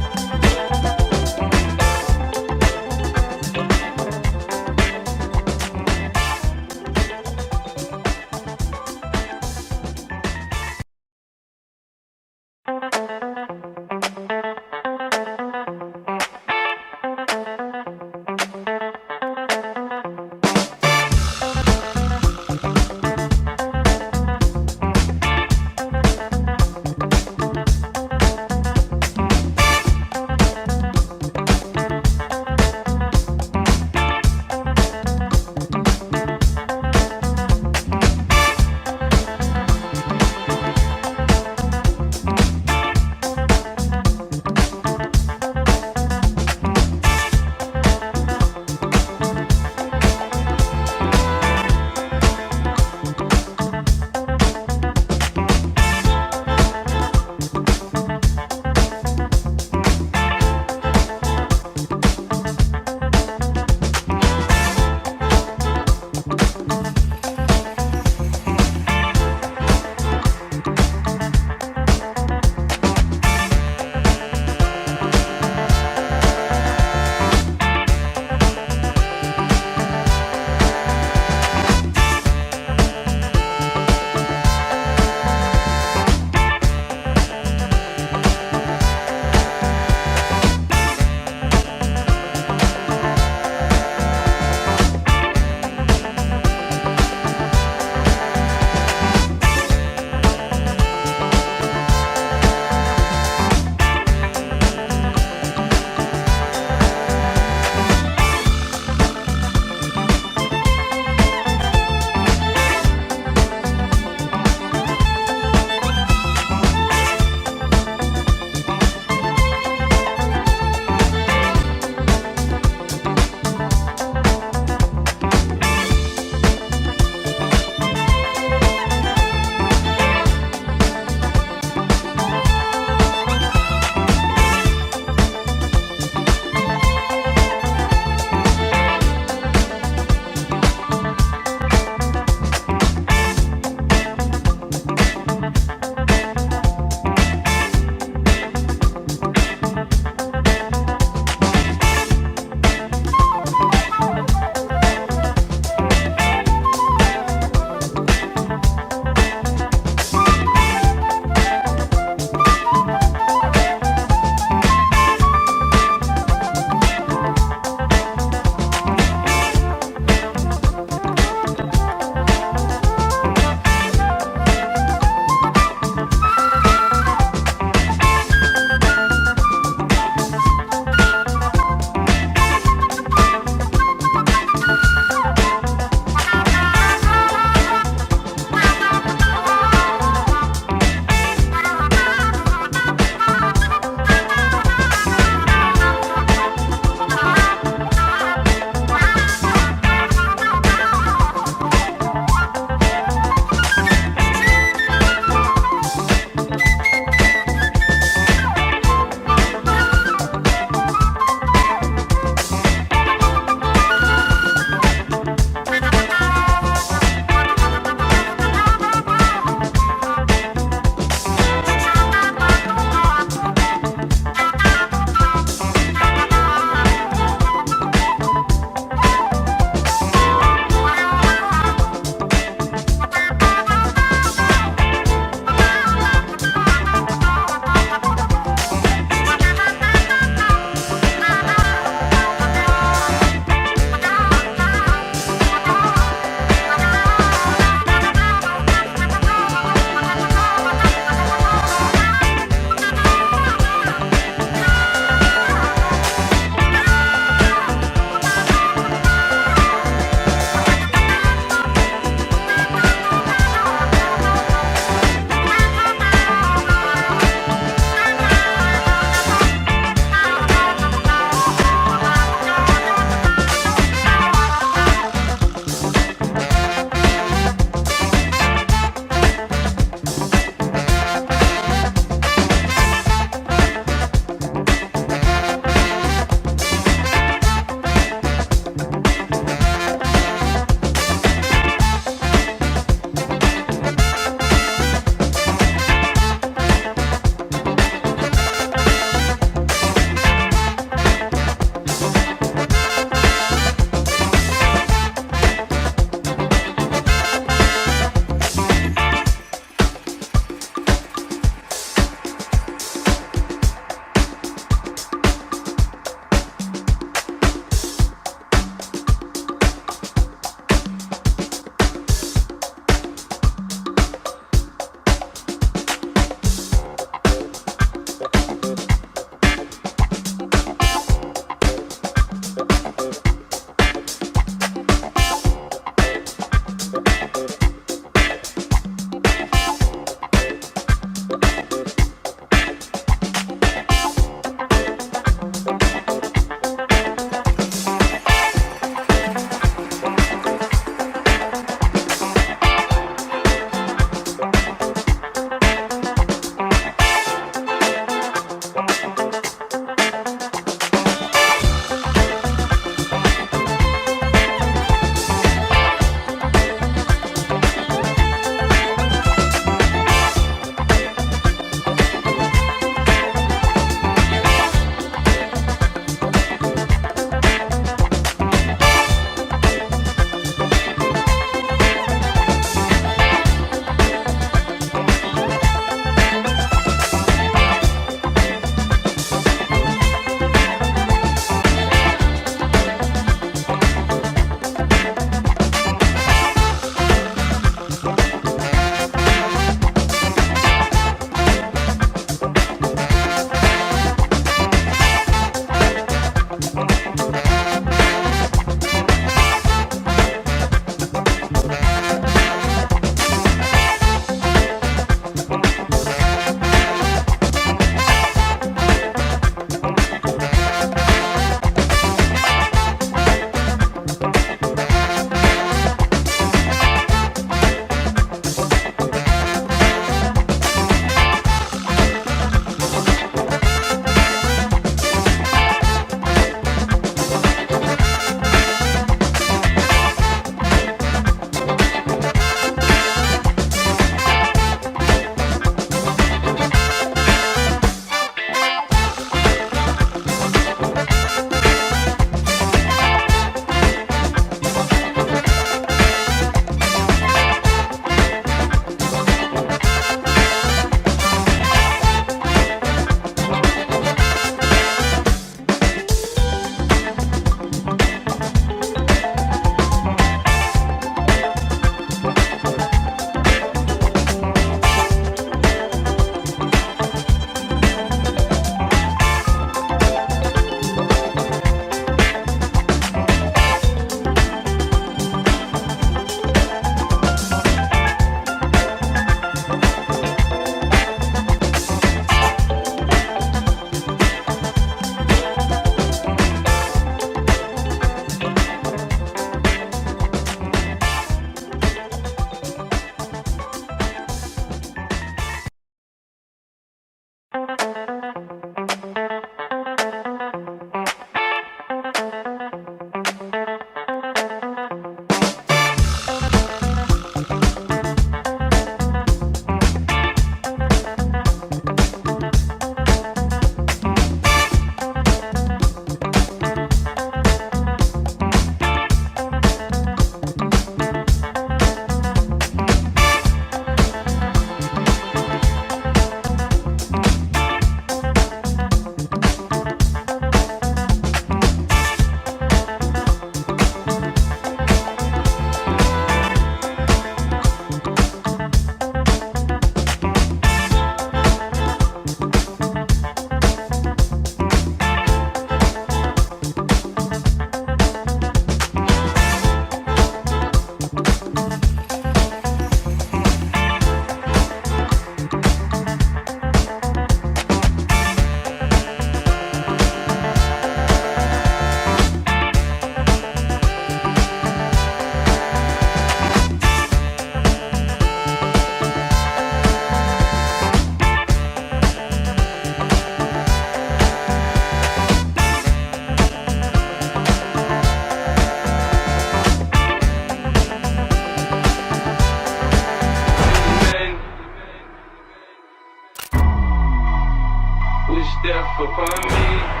death upon me.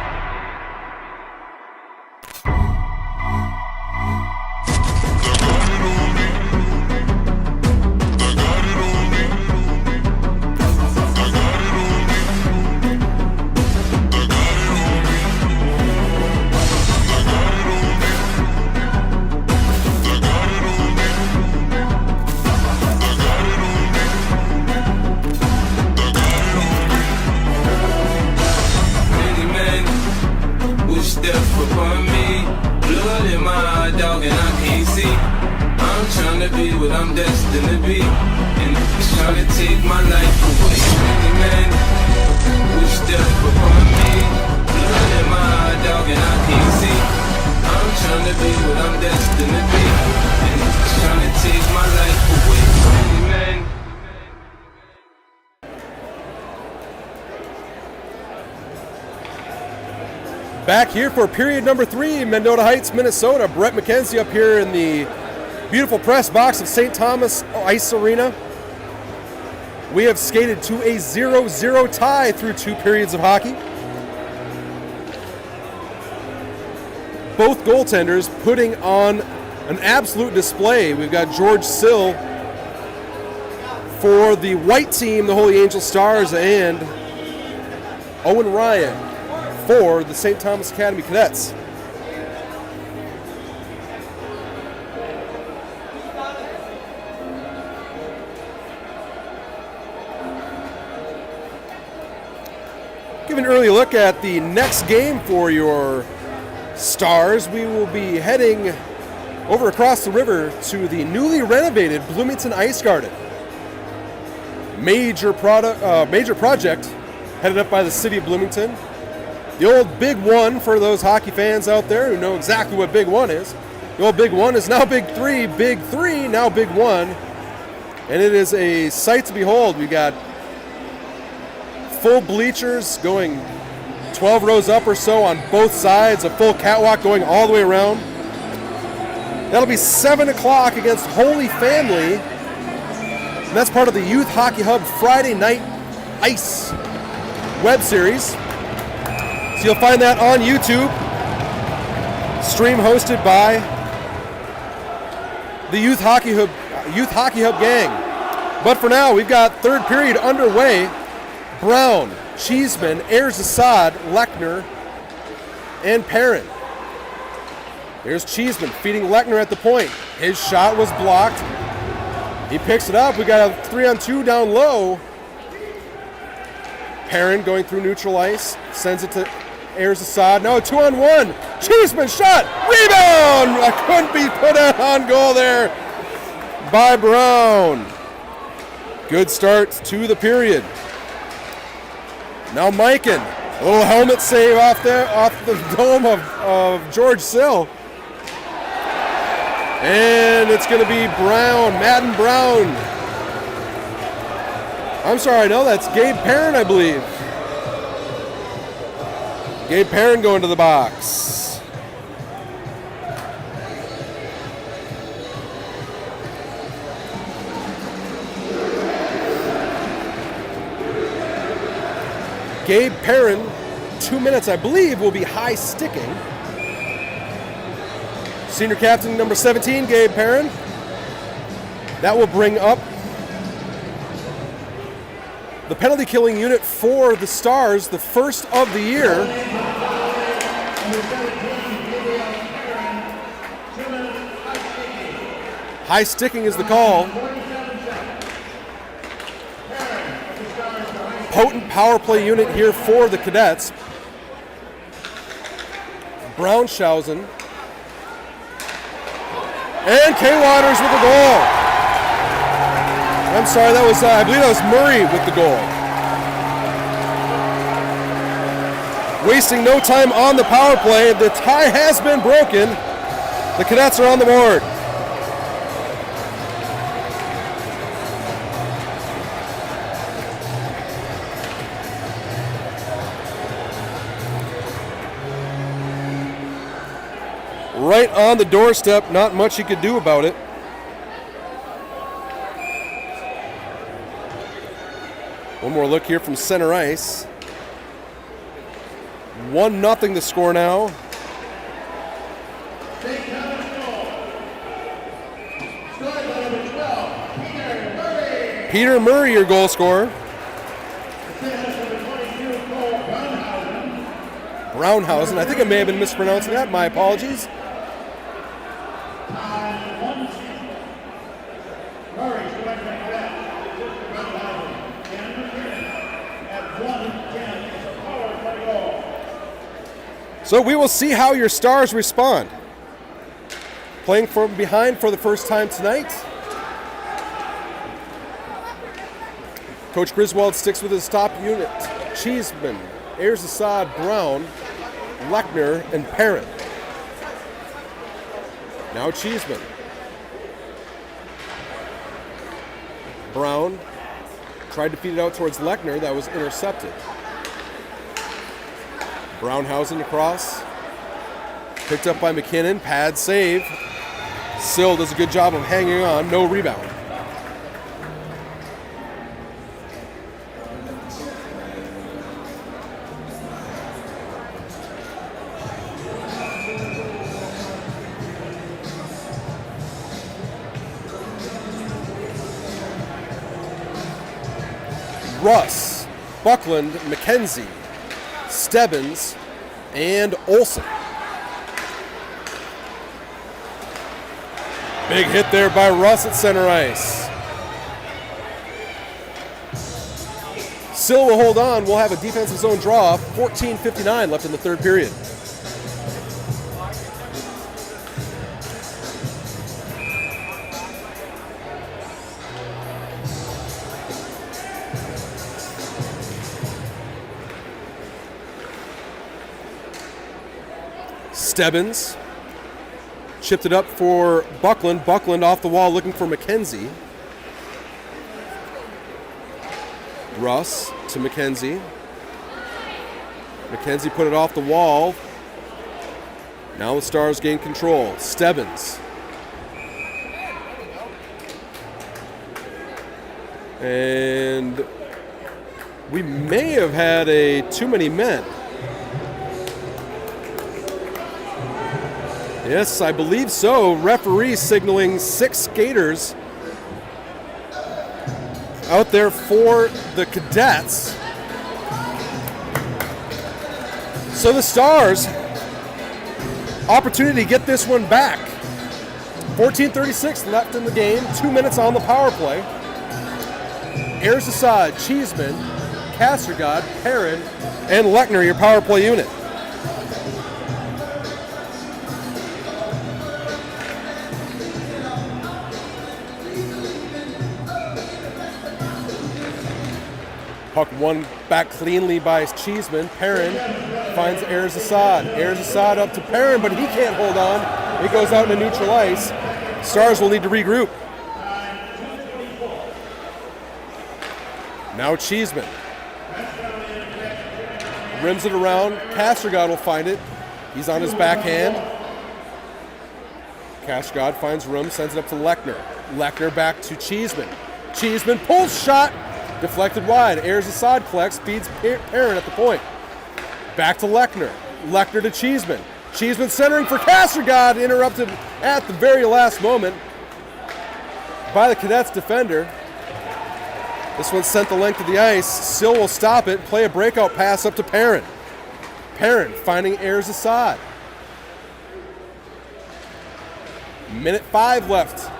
Death upon me, blood in my eye, dog, and I can't see. I'm trying to be what I'm destined to be, and it's trying to take my life away. Many men wish death upon me, blood in my eye, dog, and I can't see. I'm trying to be what I'm destined to be, and it's trying to take my life away. Many men. Back here for period number 3, Mendota Heights, Minnesota. Brett McKenzie up here in the beautiful press box of St. Thomas Ice Arena. We have skated to a 0-0 tie through 2 periods of hockey. Both goaltenders putting on an absolute display. We've got George Sill for the white team, the Holy Angel Stars, and Owen Ryan for the St. Thomas Academy Cadets. Give an early look at the next game for your Stars. We will be heading over across the river to the newly renovated Bloomington Ice Garden. Major project headed up by the city of Bloomington. The old Big One, for those hockey fans out there who know exactly what Big One is. The old Big One is now Big Three now Big One. And it is a sight to behold. We got full bleachers going 12 rows up or so on both sides, a full catwalk going all the way around. That'll be 7 o'clock against Holy Family. And that's part of the Youth Hockey Hub Friday Night Ice web series. So you'll find that on YouTube. Stream hosted by the Youth Hockey Hub gang. But for now, we've got third period underway. Brown, Cheeseman, Ayers-Assad, Lechner, and Perrin. Here's Cheeseman feeding Lechner at the point. His shot was blocked. He picks it up. We got a 3-on-2 down low. Perrin going through neutral ice, sends it to Ayers-Assad. Now a 2-on-1. Cheeseman shot. Rebound! Couldn't be put out on goal there by Brown. Good start to the period. Now Mikan. A little helmet save off the dome of George Sill. And it's going to be Brown, Madden Brown. I'm sorry, no, that's Gabe Perrin, I believe. Gabe Perrin going to the box. Gabe Perrin, 2 minutes, I believe, will be high sticking. Senior captain number 17, Gabe Perrin. That will bring up the penalty killing unit for the Stars, the first of the year. High sticking is the call. Potent power play unit here for the Cadets. Braunschausen. And K. Waters with the goal. I'm sorry, that was, I believe that was Murray with the goal. Wasting no time on the power play. The tie has been broken. The Cadets are on the board. Right on the doorstep, not much you could do about it. One more look here from center ice. 1-0 the score now. Peter Murray, your goal scorer. Brownhausen. I think I may have been mispronouncing that. My apologies. So we will see how your Stars respond. Playing from behind for the first time tonight. Coach Griswold sticks with his top unit. Cheeseman, Ayers Assad, Brown, Lechner, and Perrin. Now Cheeseman. Brown tried to feed it out towards Lechner. That was intercepted. Brownhausen across. Picked up by McKinnon. Pad save. Sill does a good job of hanging on. No rebound. Russ, Buckland, McKenzie, Stebbins, and Olsen. Big hit there by Russ at center ice. Sill will hold on. We'll have a defensive zone draw. 14:59 left in the third period. Stebbins chipped it up for Buckland. Buckland off the wall looking for McKenzie. Russ to McKenzie. McKenzie put it off the wall. Now the Stars gain control. Stebbins. And we may have had too many men. Yes, I believe so. Referee signaling 6 skaters out there for the Cadets. So the Stars, opportunity to get this one back. 14:36 left in the game, 2 minutes on the power play. Ayers Assad, Cheeseman, Castergod, Perrin, and Lechner, your power play unit. Puck won back cleanly by Cheeseman. Perrin finds Ayers Assad. Ayers Assad up to Perrin, but he can't hold on. He goes out into neutral ice. Stars will need to regroup. Now Cheeseman. Rims it around. Castergod will find it. He's on his backhand. Castergod finds room, sends it up to Lechner. Lechner back to Cheeseman. Cheeseman pulls shot. Deflected wide. Ayers Assad collects, feeds Perrin at the point. Back to Lechner. Lechner to Cheeseman. Cheeseman centering for Castergod, interrupted at the very last moment by the Cadets defender. This one sent the length of the ice. Sill will stop it, play a breakout pass up to Perrin. Perrin finding Ayers Assad. Minute 5 left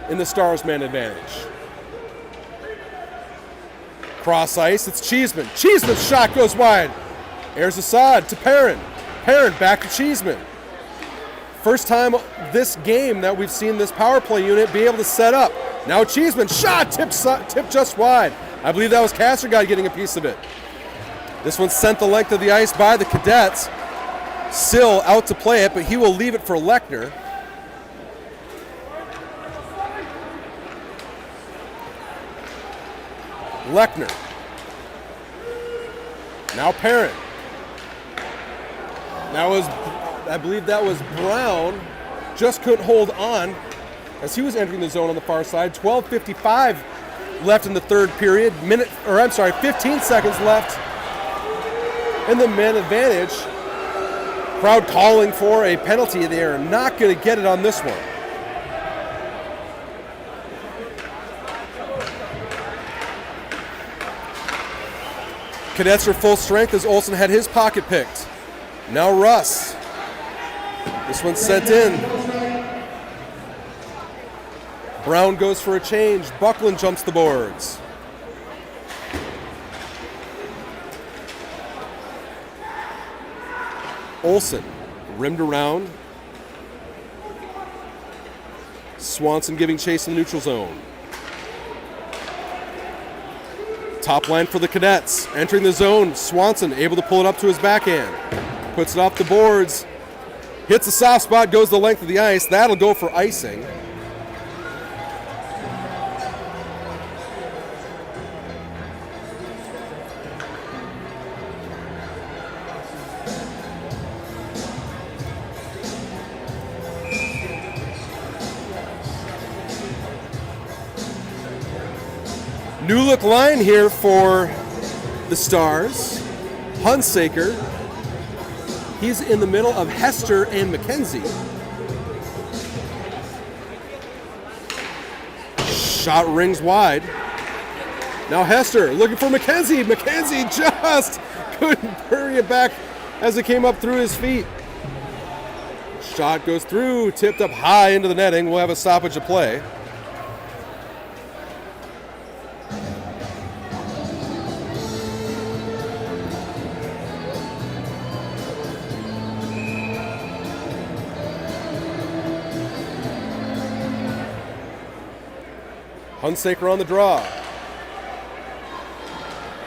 in the Stars man advantage. Cross ice, it's Cheeseman. Cheeseman's shot goes wide. Ayers Assad to Perrin. Perrin back to Cheeseman. First time this game that we've seen this power play unit be able to set up. Now Cheeseman, shot tipped just wide. I believe that was Castergod getting a piece of it. This one sent the length of the ice by the Cadets. Sill out to play it, but he will leave it for Lechner. Lechner. Now Perrin. I believe that was Brown. Just couldn't hold on as he was entering the zone on the far side. 12:55 left in the third period. 15 seconds left and the man advantage. Crowd calling for a penalty. They are not going to get it on this one. Cadets are full strength as Olsen had his pocket picked. Now Russ. This one's sent in. Brown goes for a change. Buckland jumps the boards. Olsen rimmed around. Swanson giving chase in the neutral zone. Top line for the Cadets. Entering the zone, Swanson able to pull it up to his backhand. Puts it off the boards. Hits the soft spot, goes the length of the ice. That'll go for icing. New look line here for the Stars. Hunsaker. He's in the middle of Hester and McKenzie. Shot rings wide. Now Hester looking for McKenzie. McKenzie just couldn't bury it back as it came up through his feet. Shot goes through, tipped up high into the netting. We'll have a stoppage of play. Hunsaker on the draw.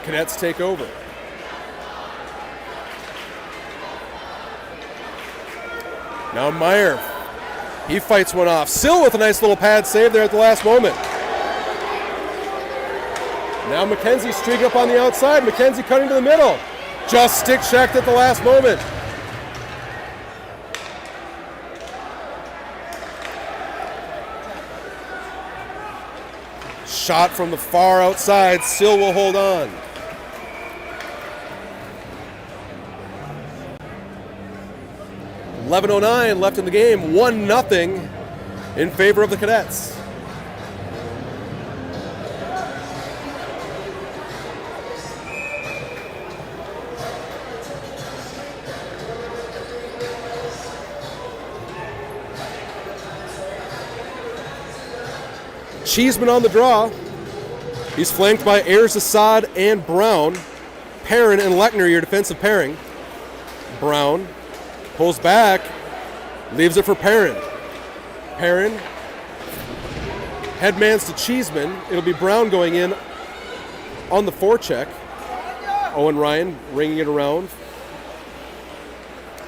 Cadets take over. Now Meyer. He fights one off. Sill with a nice little pad save there at the last moment. Now McKenzie streaking up on the outside. McKenzie cutting to the middle. Just stick checked at the last moment. Shot from the far outside. Sill will hold on. .11:09 left in the game. 1-0 in favor of the Cadets. Cheeseman on the draw. He's flanked by Ayers, Assad, and Brown. Perrin and Lechner, your defensive pairing. Brown pulls back, leaves it for Perrin. Perrin headmans to Cheeseman. It'll be Brown going in on the forecheck. Owen Ryan ringing it around.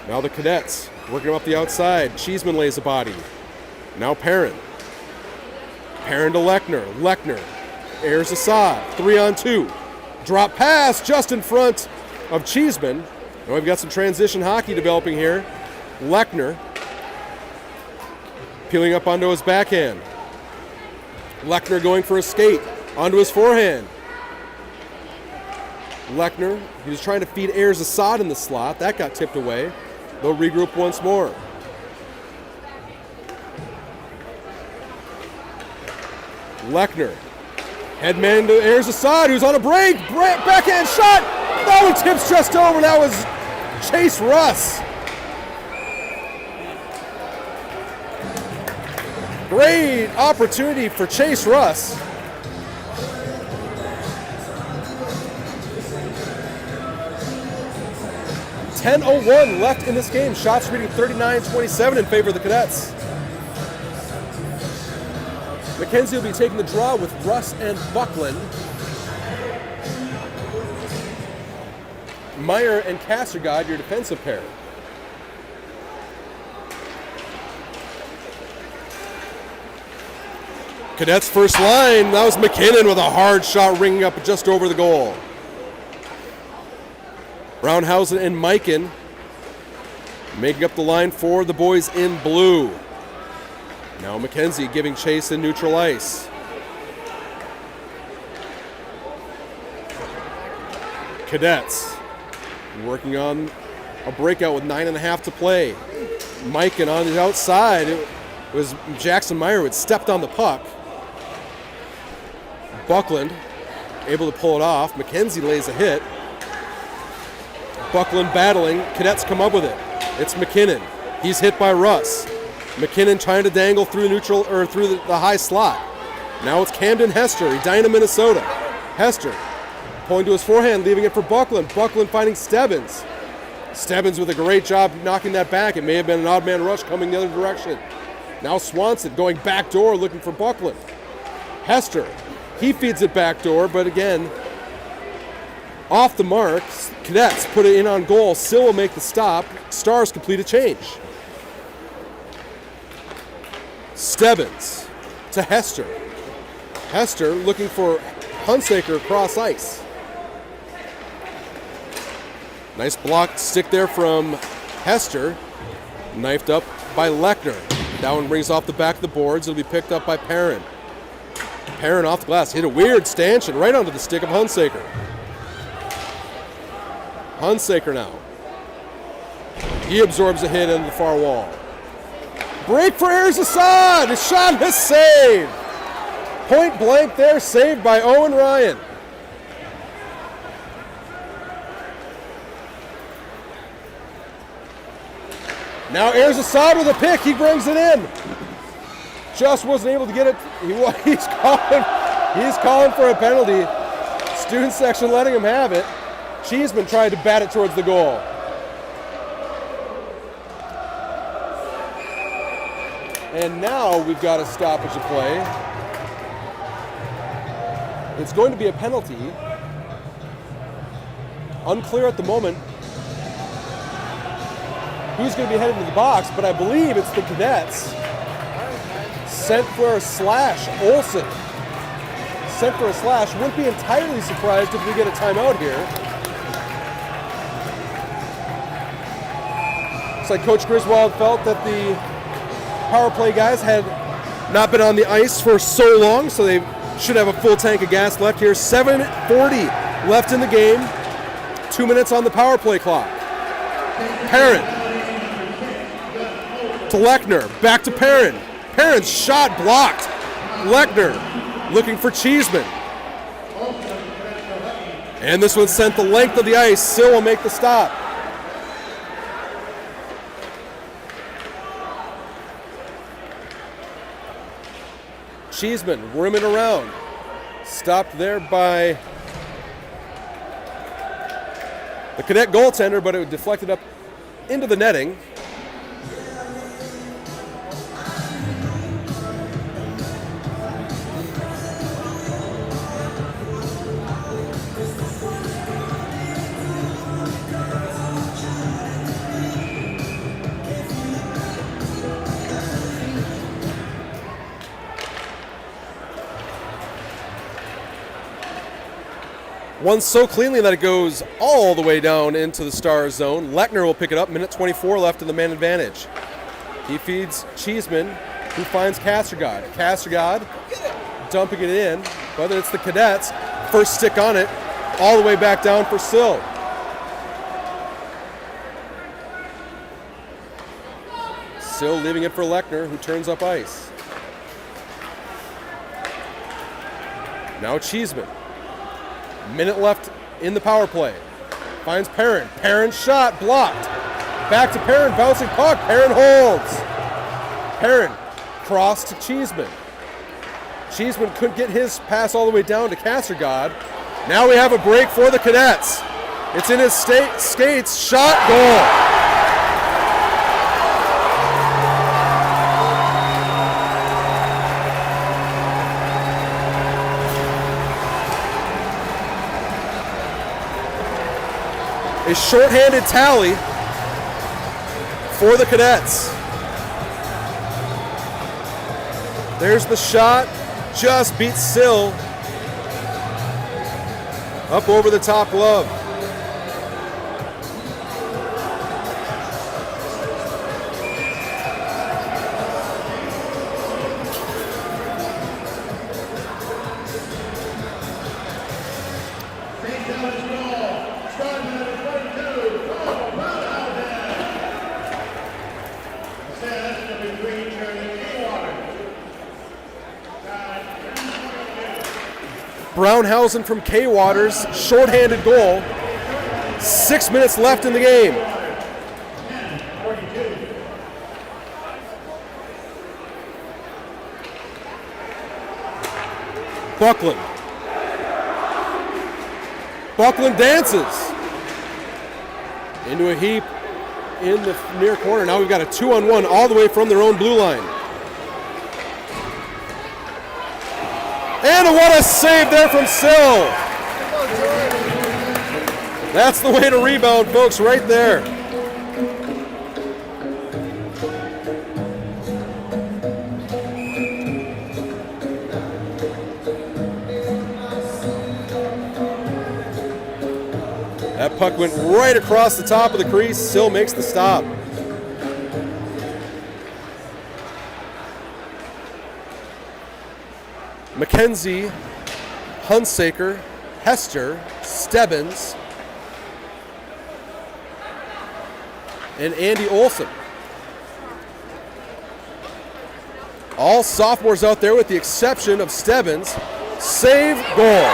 Now the Cadets working up the outside. Cheeseman lays a body. Now Perrin. Perrin to Lechner. Lechner. Ayers Assad. 3-on-2. Drop pass just in front of Cheeseman. Now we've got some transition hockey developing here. Lechner peeling up onto his backhand. Lechner going for a skate onto his forehand. Lechner, he was trying to feed Ayers Assad in the slot. That got tipped away. They'll regroup once more. Lechner, headman to Ayers Assad, who's on a break. Backhand shot. That one tips just over. That was Chase Russ. Great opportunity for Chase Russ. .10:01 left in this game. Shots reading 39-27 in favor of the Cadets. McKenzie will be taking the draw with Russ and Buckland. Meyer and Kassergod, your defensive pair. Cadets first line, that was McKinnon with a hard shot ringing up just over the goal. Brownhausen and Mikan making up the line for the boys in blue. Now McKenzie giving chase in neutral ice. Cadets working on a breakout with 9.5 to play. Mike, and on the outside, it was Jackson Meyer who had stepped on the puck. Buckland able to pull it off. McKenzie lays a hit. Buckland battling. Cadets come up with it. It's McKinnon. He's hit by Russ. McKinnon trying to dangle through neutral or through the high slot. Now it's Camden Hester, Edina, Minnesota. Hester pulling to his forehand, leaving it for Buckland. Buckland finding Stebbins. Stebbins with a great job knocking that back. It may have been an odd man rush coming the other direction. Now Swanson going back door looking for Buckland. Hester, he feeds it back door, but again, off the mark. Cadets put it in on goal. Sill will make the stop. Stars complete a change. Stebbins to Hester. Hester looking for Hunsaker across ice. Nice block stick there from Hester. Knifed up by Lechner. That one brings off the back of the boards. It'll be picked up by Perrin. Perrin off the glass. Hit a weird stanchion right onto the stick of Hunsaker. Hunsaker now. He absorbs a hit into the far wall. Break for Erzasad. A shot and a save. Point blank there, saved by Owen Ryan. Now Erzasad with a pick. He brings it in. Just wasn't able to get it. He's calling for a penalty. Student section letting him have it. Cheeseman tried to bat it towards the goal. And now we've got a stoppage of play. It's going to be a penalty. Unclear at the moment who's going to be headed to the box, but I believe it's the Cadets. Sent for a slash. Olsen sent for a slash. Wouldn't be entirely surprised if we get a timeout here. Looks like Coach Griswold felt that the power play guys had not been on the ice for so long, so they should have a full tank of gas left here. 7:40 left in the game. 2 minutes on the power play clock. Perrin to Lechner. Back to Perrin. Perrin's shot blocked. Lechner looking for Cheeseman. And this one sent the length of the ice. Sill will make the stop. Cheeseman rimming around. Stopped there by the Cadet goaltender, but it deflected up into the netting. One so cleanly that it goes all the way down into the Stars zone. Lechner will pick it up. Minute 24 left in the man advantage. He feeds Cheeseman, who finds Castergod. Castergod dumping it in, whether it's the Cadets. First stick on it, all the way back down for Sill. Sill leaving it for Lechner, who turns up ice. Now Cheeseman. Minute left in the power play. Finds Perrin. Perrin's shot blocked. Back to Perrin, bouncing puck. Perrin holds. Perrin cross to Cheeseman. Cheeseman couldn't get his pass all the way down to Castergod. Now we have a break for the Cadets. It's in his skates. Shot, goal. A shorthanded tally for the Cadets. There's the shot, just beats Sill up over the top glove. Brownhausen from K-Waters, shorthanded goal. 6 minutes left in the game. Buckland. Buckland dances into a heap in the near corner. Now we've got a 2-on-1 all the way from their own blue line. And what a save there from Sill. That's the way to rebound, folks, right there. That puck went right across the top of the crease. Sill makes the stop. McKenzie, Hunsaker, Hester, Stebbins, and Andy Olson. All sophomores out there with the exception of Stebbins. Save, goal.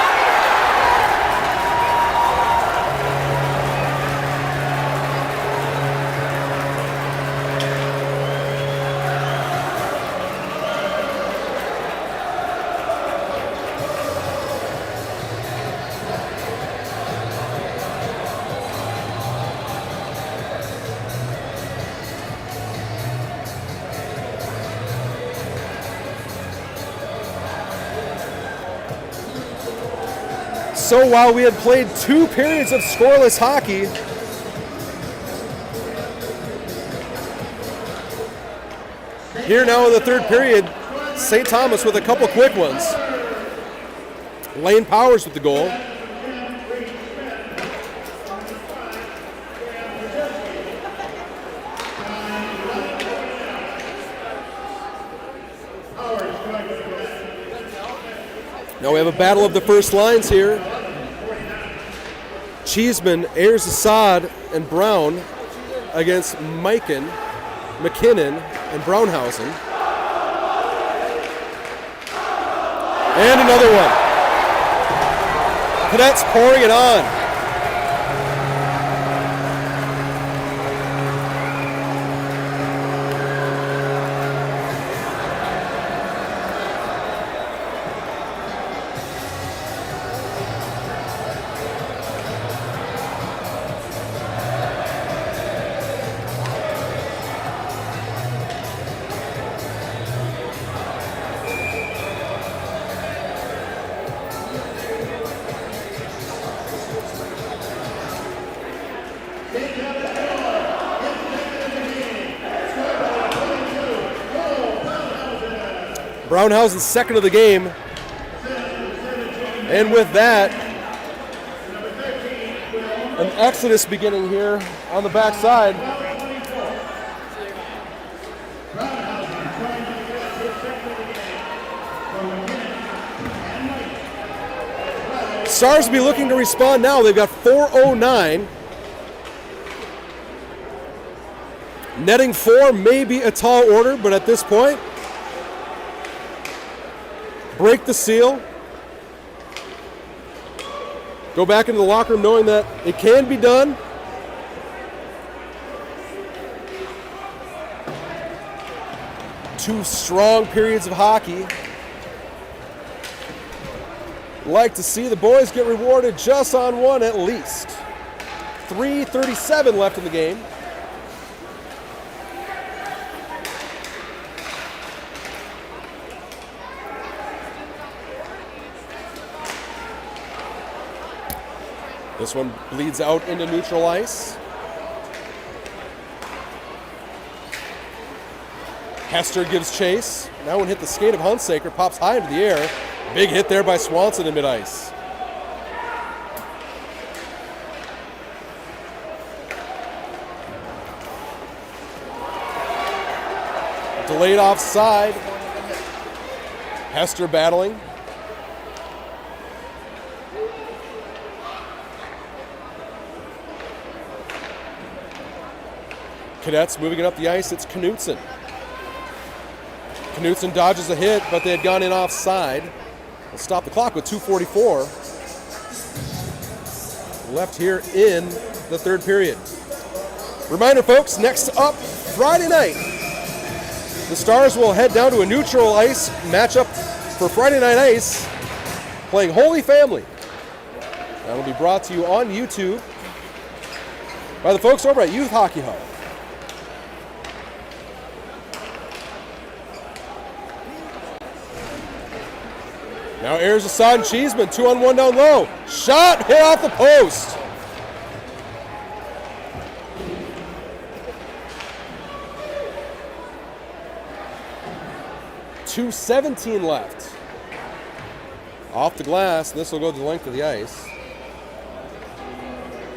So while we had played 2 periods of scoreless hockey, here now in the 3rd period, St. Thomas with a couple quick ones. Lane Powers with the goal. Now we have a battle of the first lines here. Cheeseman, Ayers Assad, and Brown against Mikan, McKinnon, and Brownhausen. And another one. Cadets pouring it on. Brownhausen's second of the game. And with that, an exodus beginning here on the backside. Stars will be looking to respond now. They've got 4:09. Netting 4 may be a tall order, but at this point, break the seal. Go back into the locker room knowing that it can be done. Two strong periods of hockey. Like to see the boys get rewarded just on one at least. 3:37 left in the game. This one bleeds out into neutral ice. Hester gives chase. That one hit the skate of Hunsaker, pops high into the air. Big hit there by Swanson in mid-ice. Delayed offside. Hester battling. Cadets moving it up the ice, it's Knutson. Knutson dodges a hit, but they had gone in offside. We'll stop the clock with 2:44 left here in the third period. Reminder, folks, next up Friday night, the Stars will head down to a neutral ice matchup for Friday Night Ice, playing Holy Family. That'll be brought to you on YouTube by the folks over at Youth Hockey Hub. Now airs Assad and Cheeseman, 2-on-1 down low. Shot hit off the post. .2:17 left. Off the glass, and this will go the length of the ice.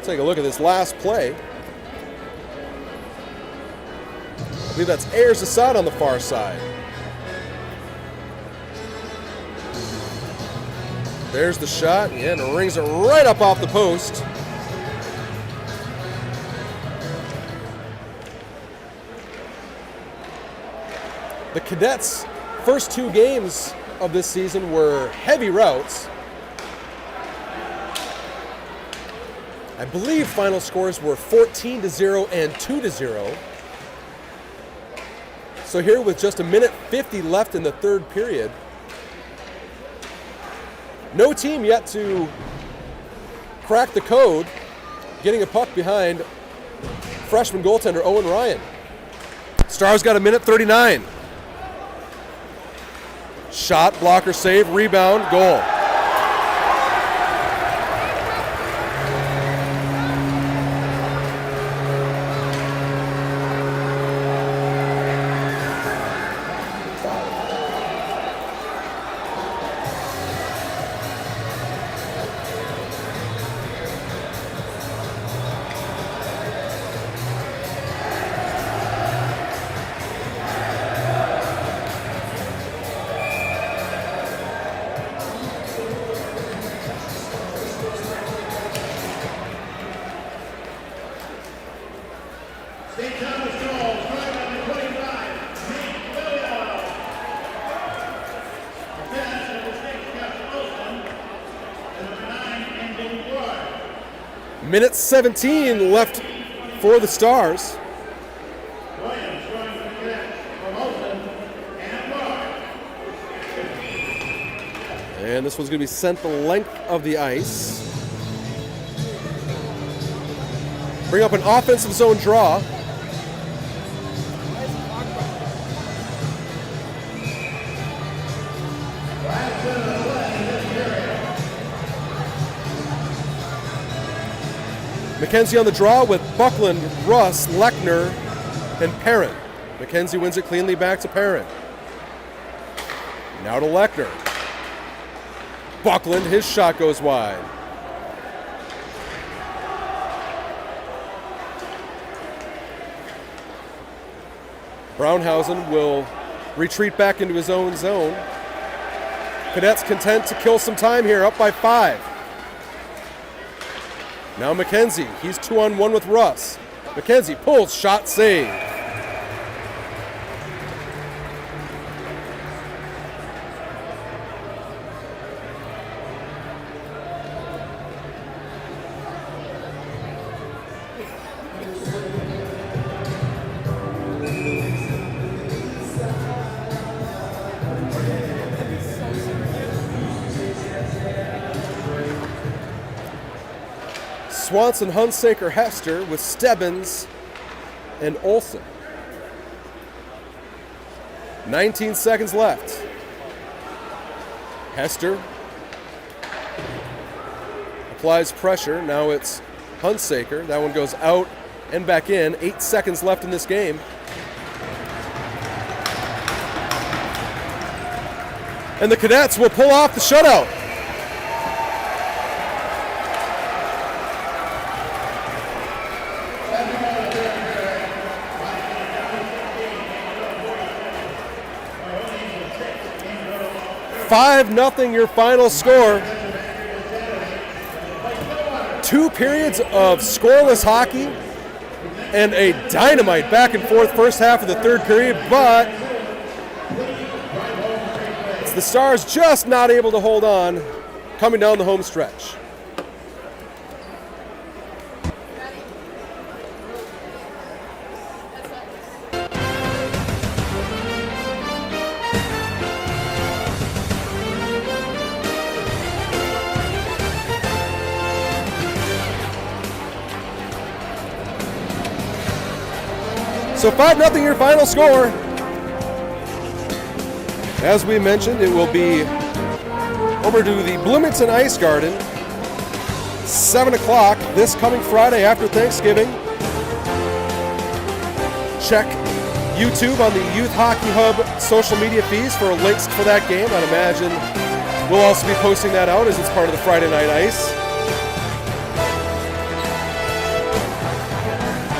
Take a look at this last play. I believe that's Ayers Assad on the far side. There's the shot, and it rings it right up off the post. The Cadets' first two games of this season were heavy routes. I believe final scores were 14-0 and 2-0. So here with just 1:50 left in the third period, no team yet to crack the code, getting a puck behind freshman goaltender Owen Ryan. Stars got 1:39. Shot, blocker save, rebound, goal. Minute 17 left for the Stars. And this one's going to be sent the length of the ice. Bring up an offensive zone draw. McKenzie on the draw with Buckland, Russ, Lechner, and Perrin. McKenzie wins it cleanly back to Perrin. Now to Lechner. Buckland, his shot goes wide. Brownhausen will retreat back into his own zone. Cadets content to kill some time here, up by 5. Now McKenzie, he's 2-on-1 with Russ. McKenzie pulls, shot, save. Swanson, Hunsaker, Hester with Stebbins and Olsen. 19 seconds left. Hester applies pressure. Now it's Hunsaker. That one goes out and back in. 8 seconds left in this game. And the Cadets will pull off the shutout. $5-0 your final score. 2 periods of scoreless hockey and a dynamite back and forth first half of the third period, but it's the Stars just not able to hold on coming down the home stretch. So 5-0 your final score. As we mentioned, it will be over to the Bloomington Ice Garden, 7 o'clock this coming Friday after Thanksgiving. Check YouTube on the Youth Hockey Hub social media feeds for links for that game. I'd imagine we'll also be posting that out as it's part of the Friday Night Ice.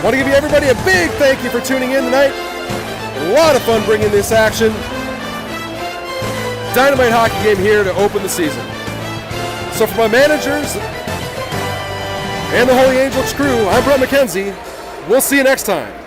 Want to give everybody a big thank you for tuning in tonight. A lot of fun bringing this action. Dynamite hockey game here to open the season. So for my managers and the Holy Angels crew, I'm Brett McKenzie. We'll see you next time.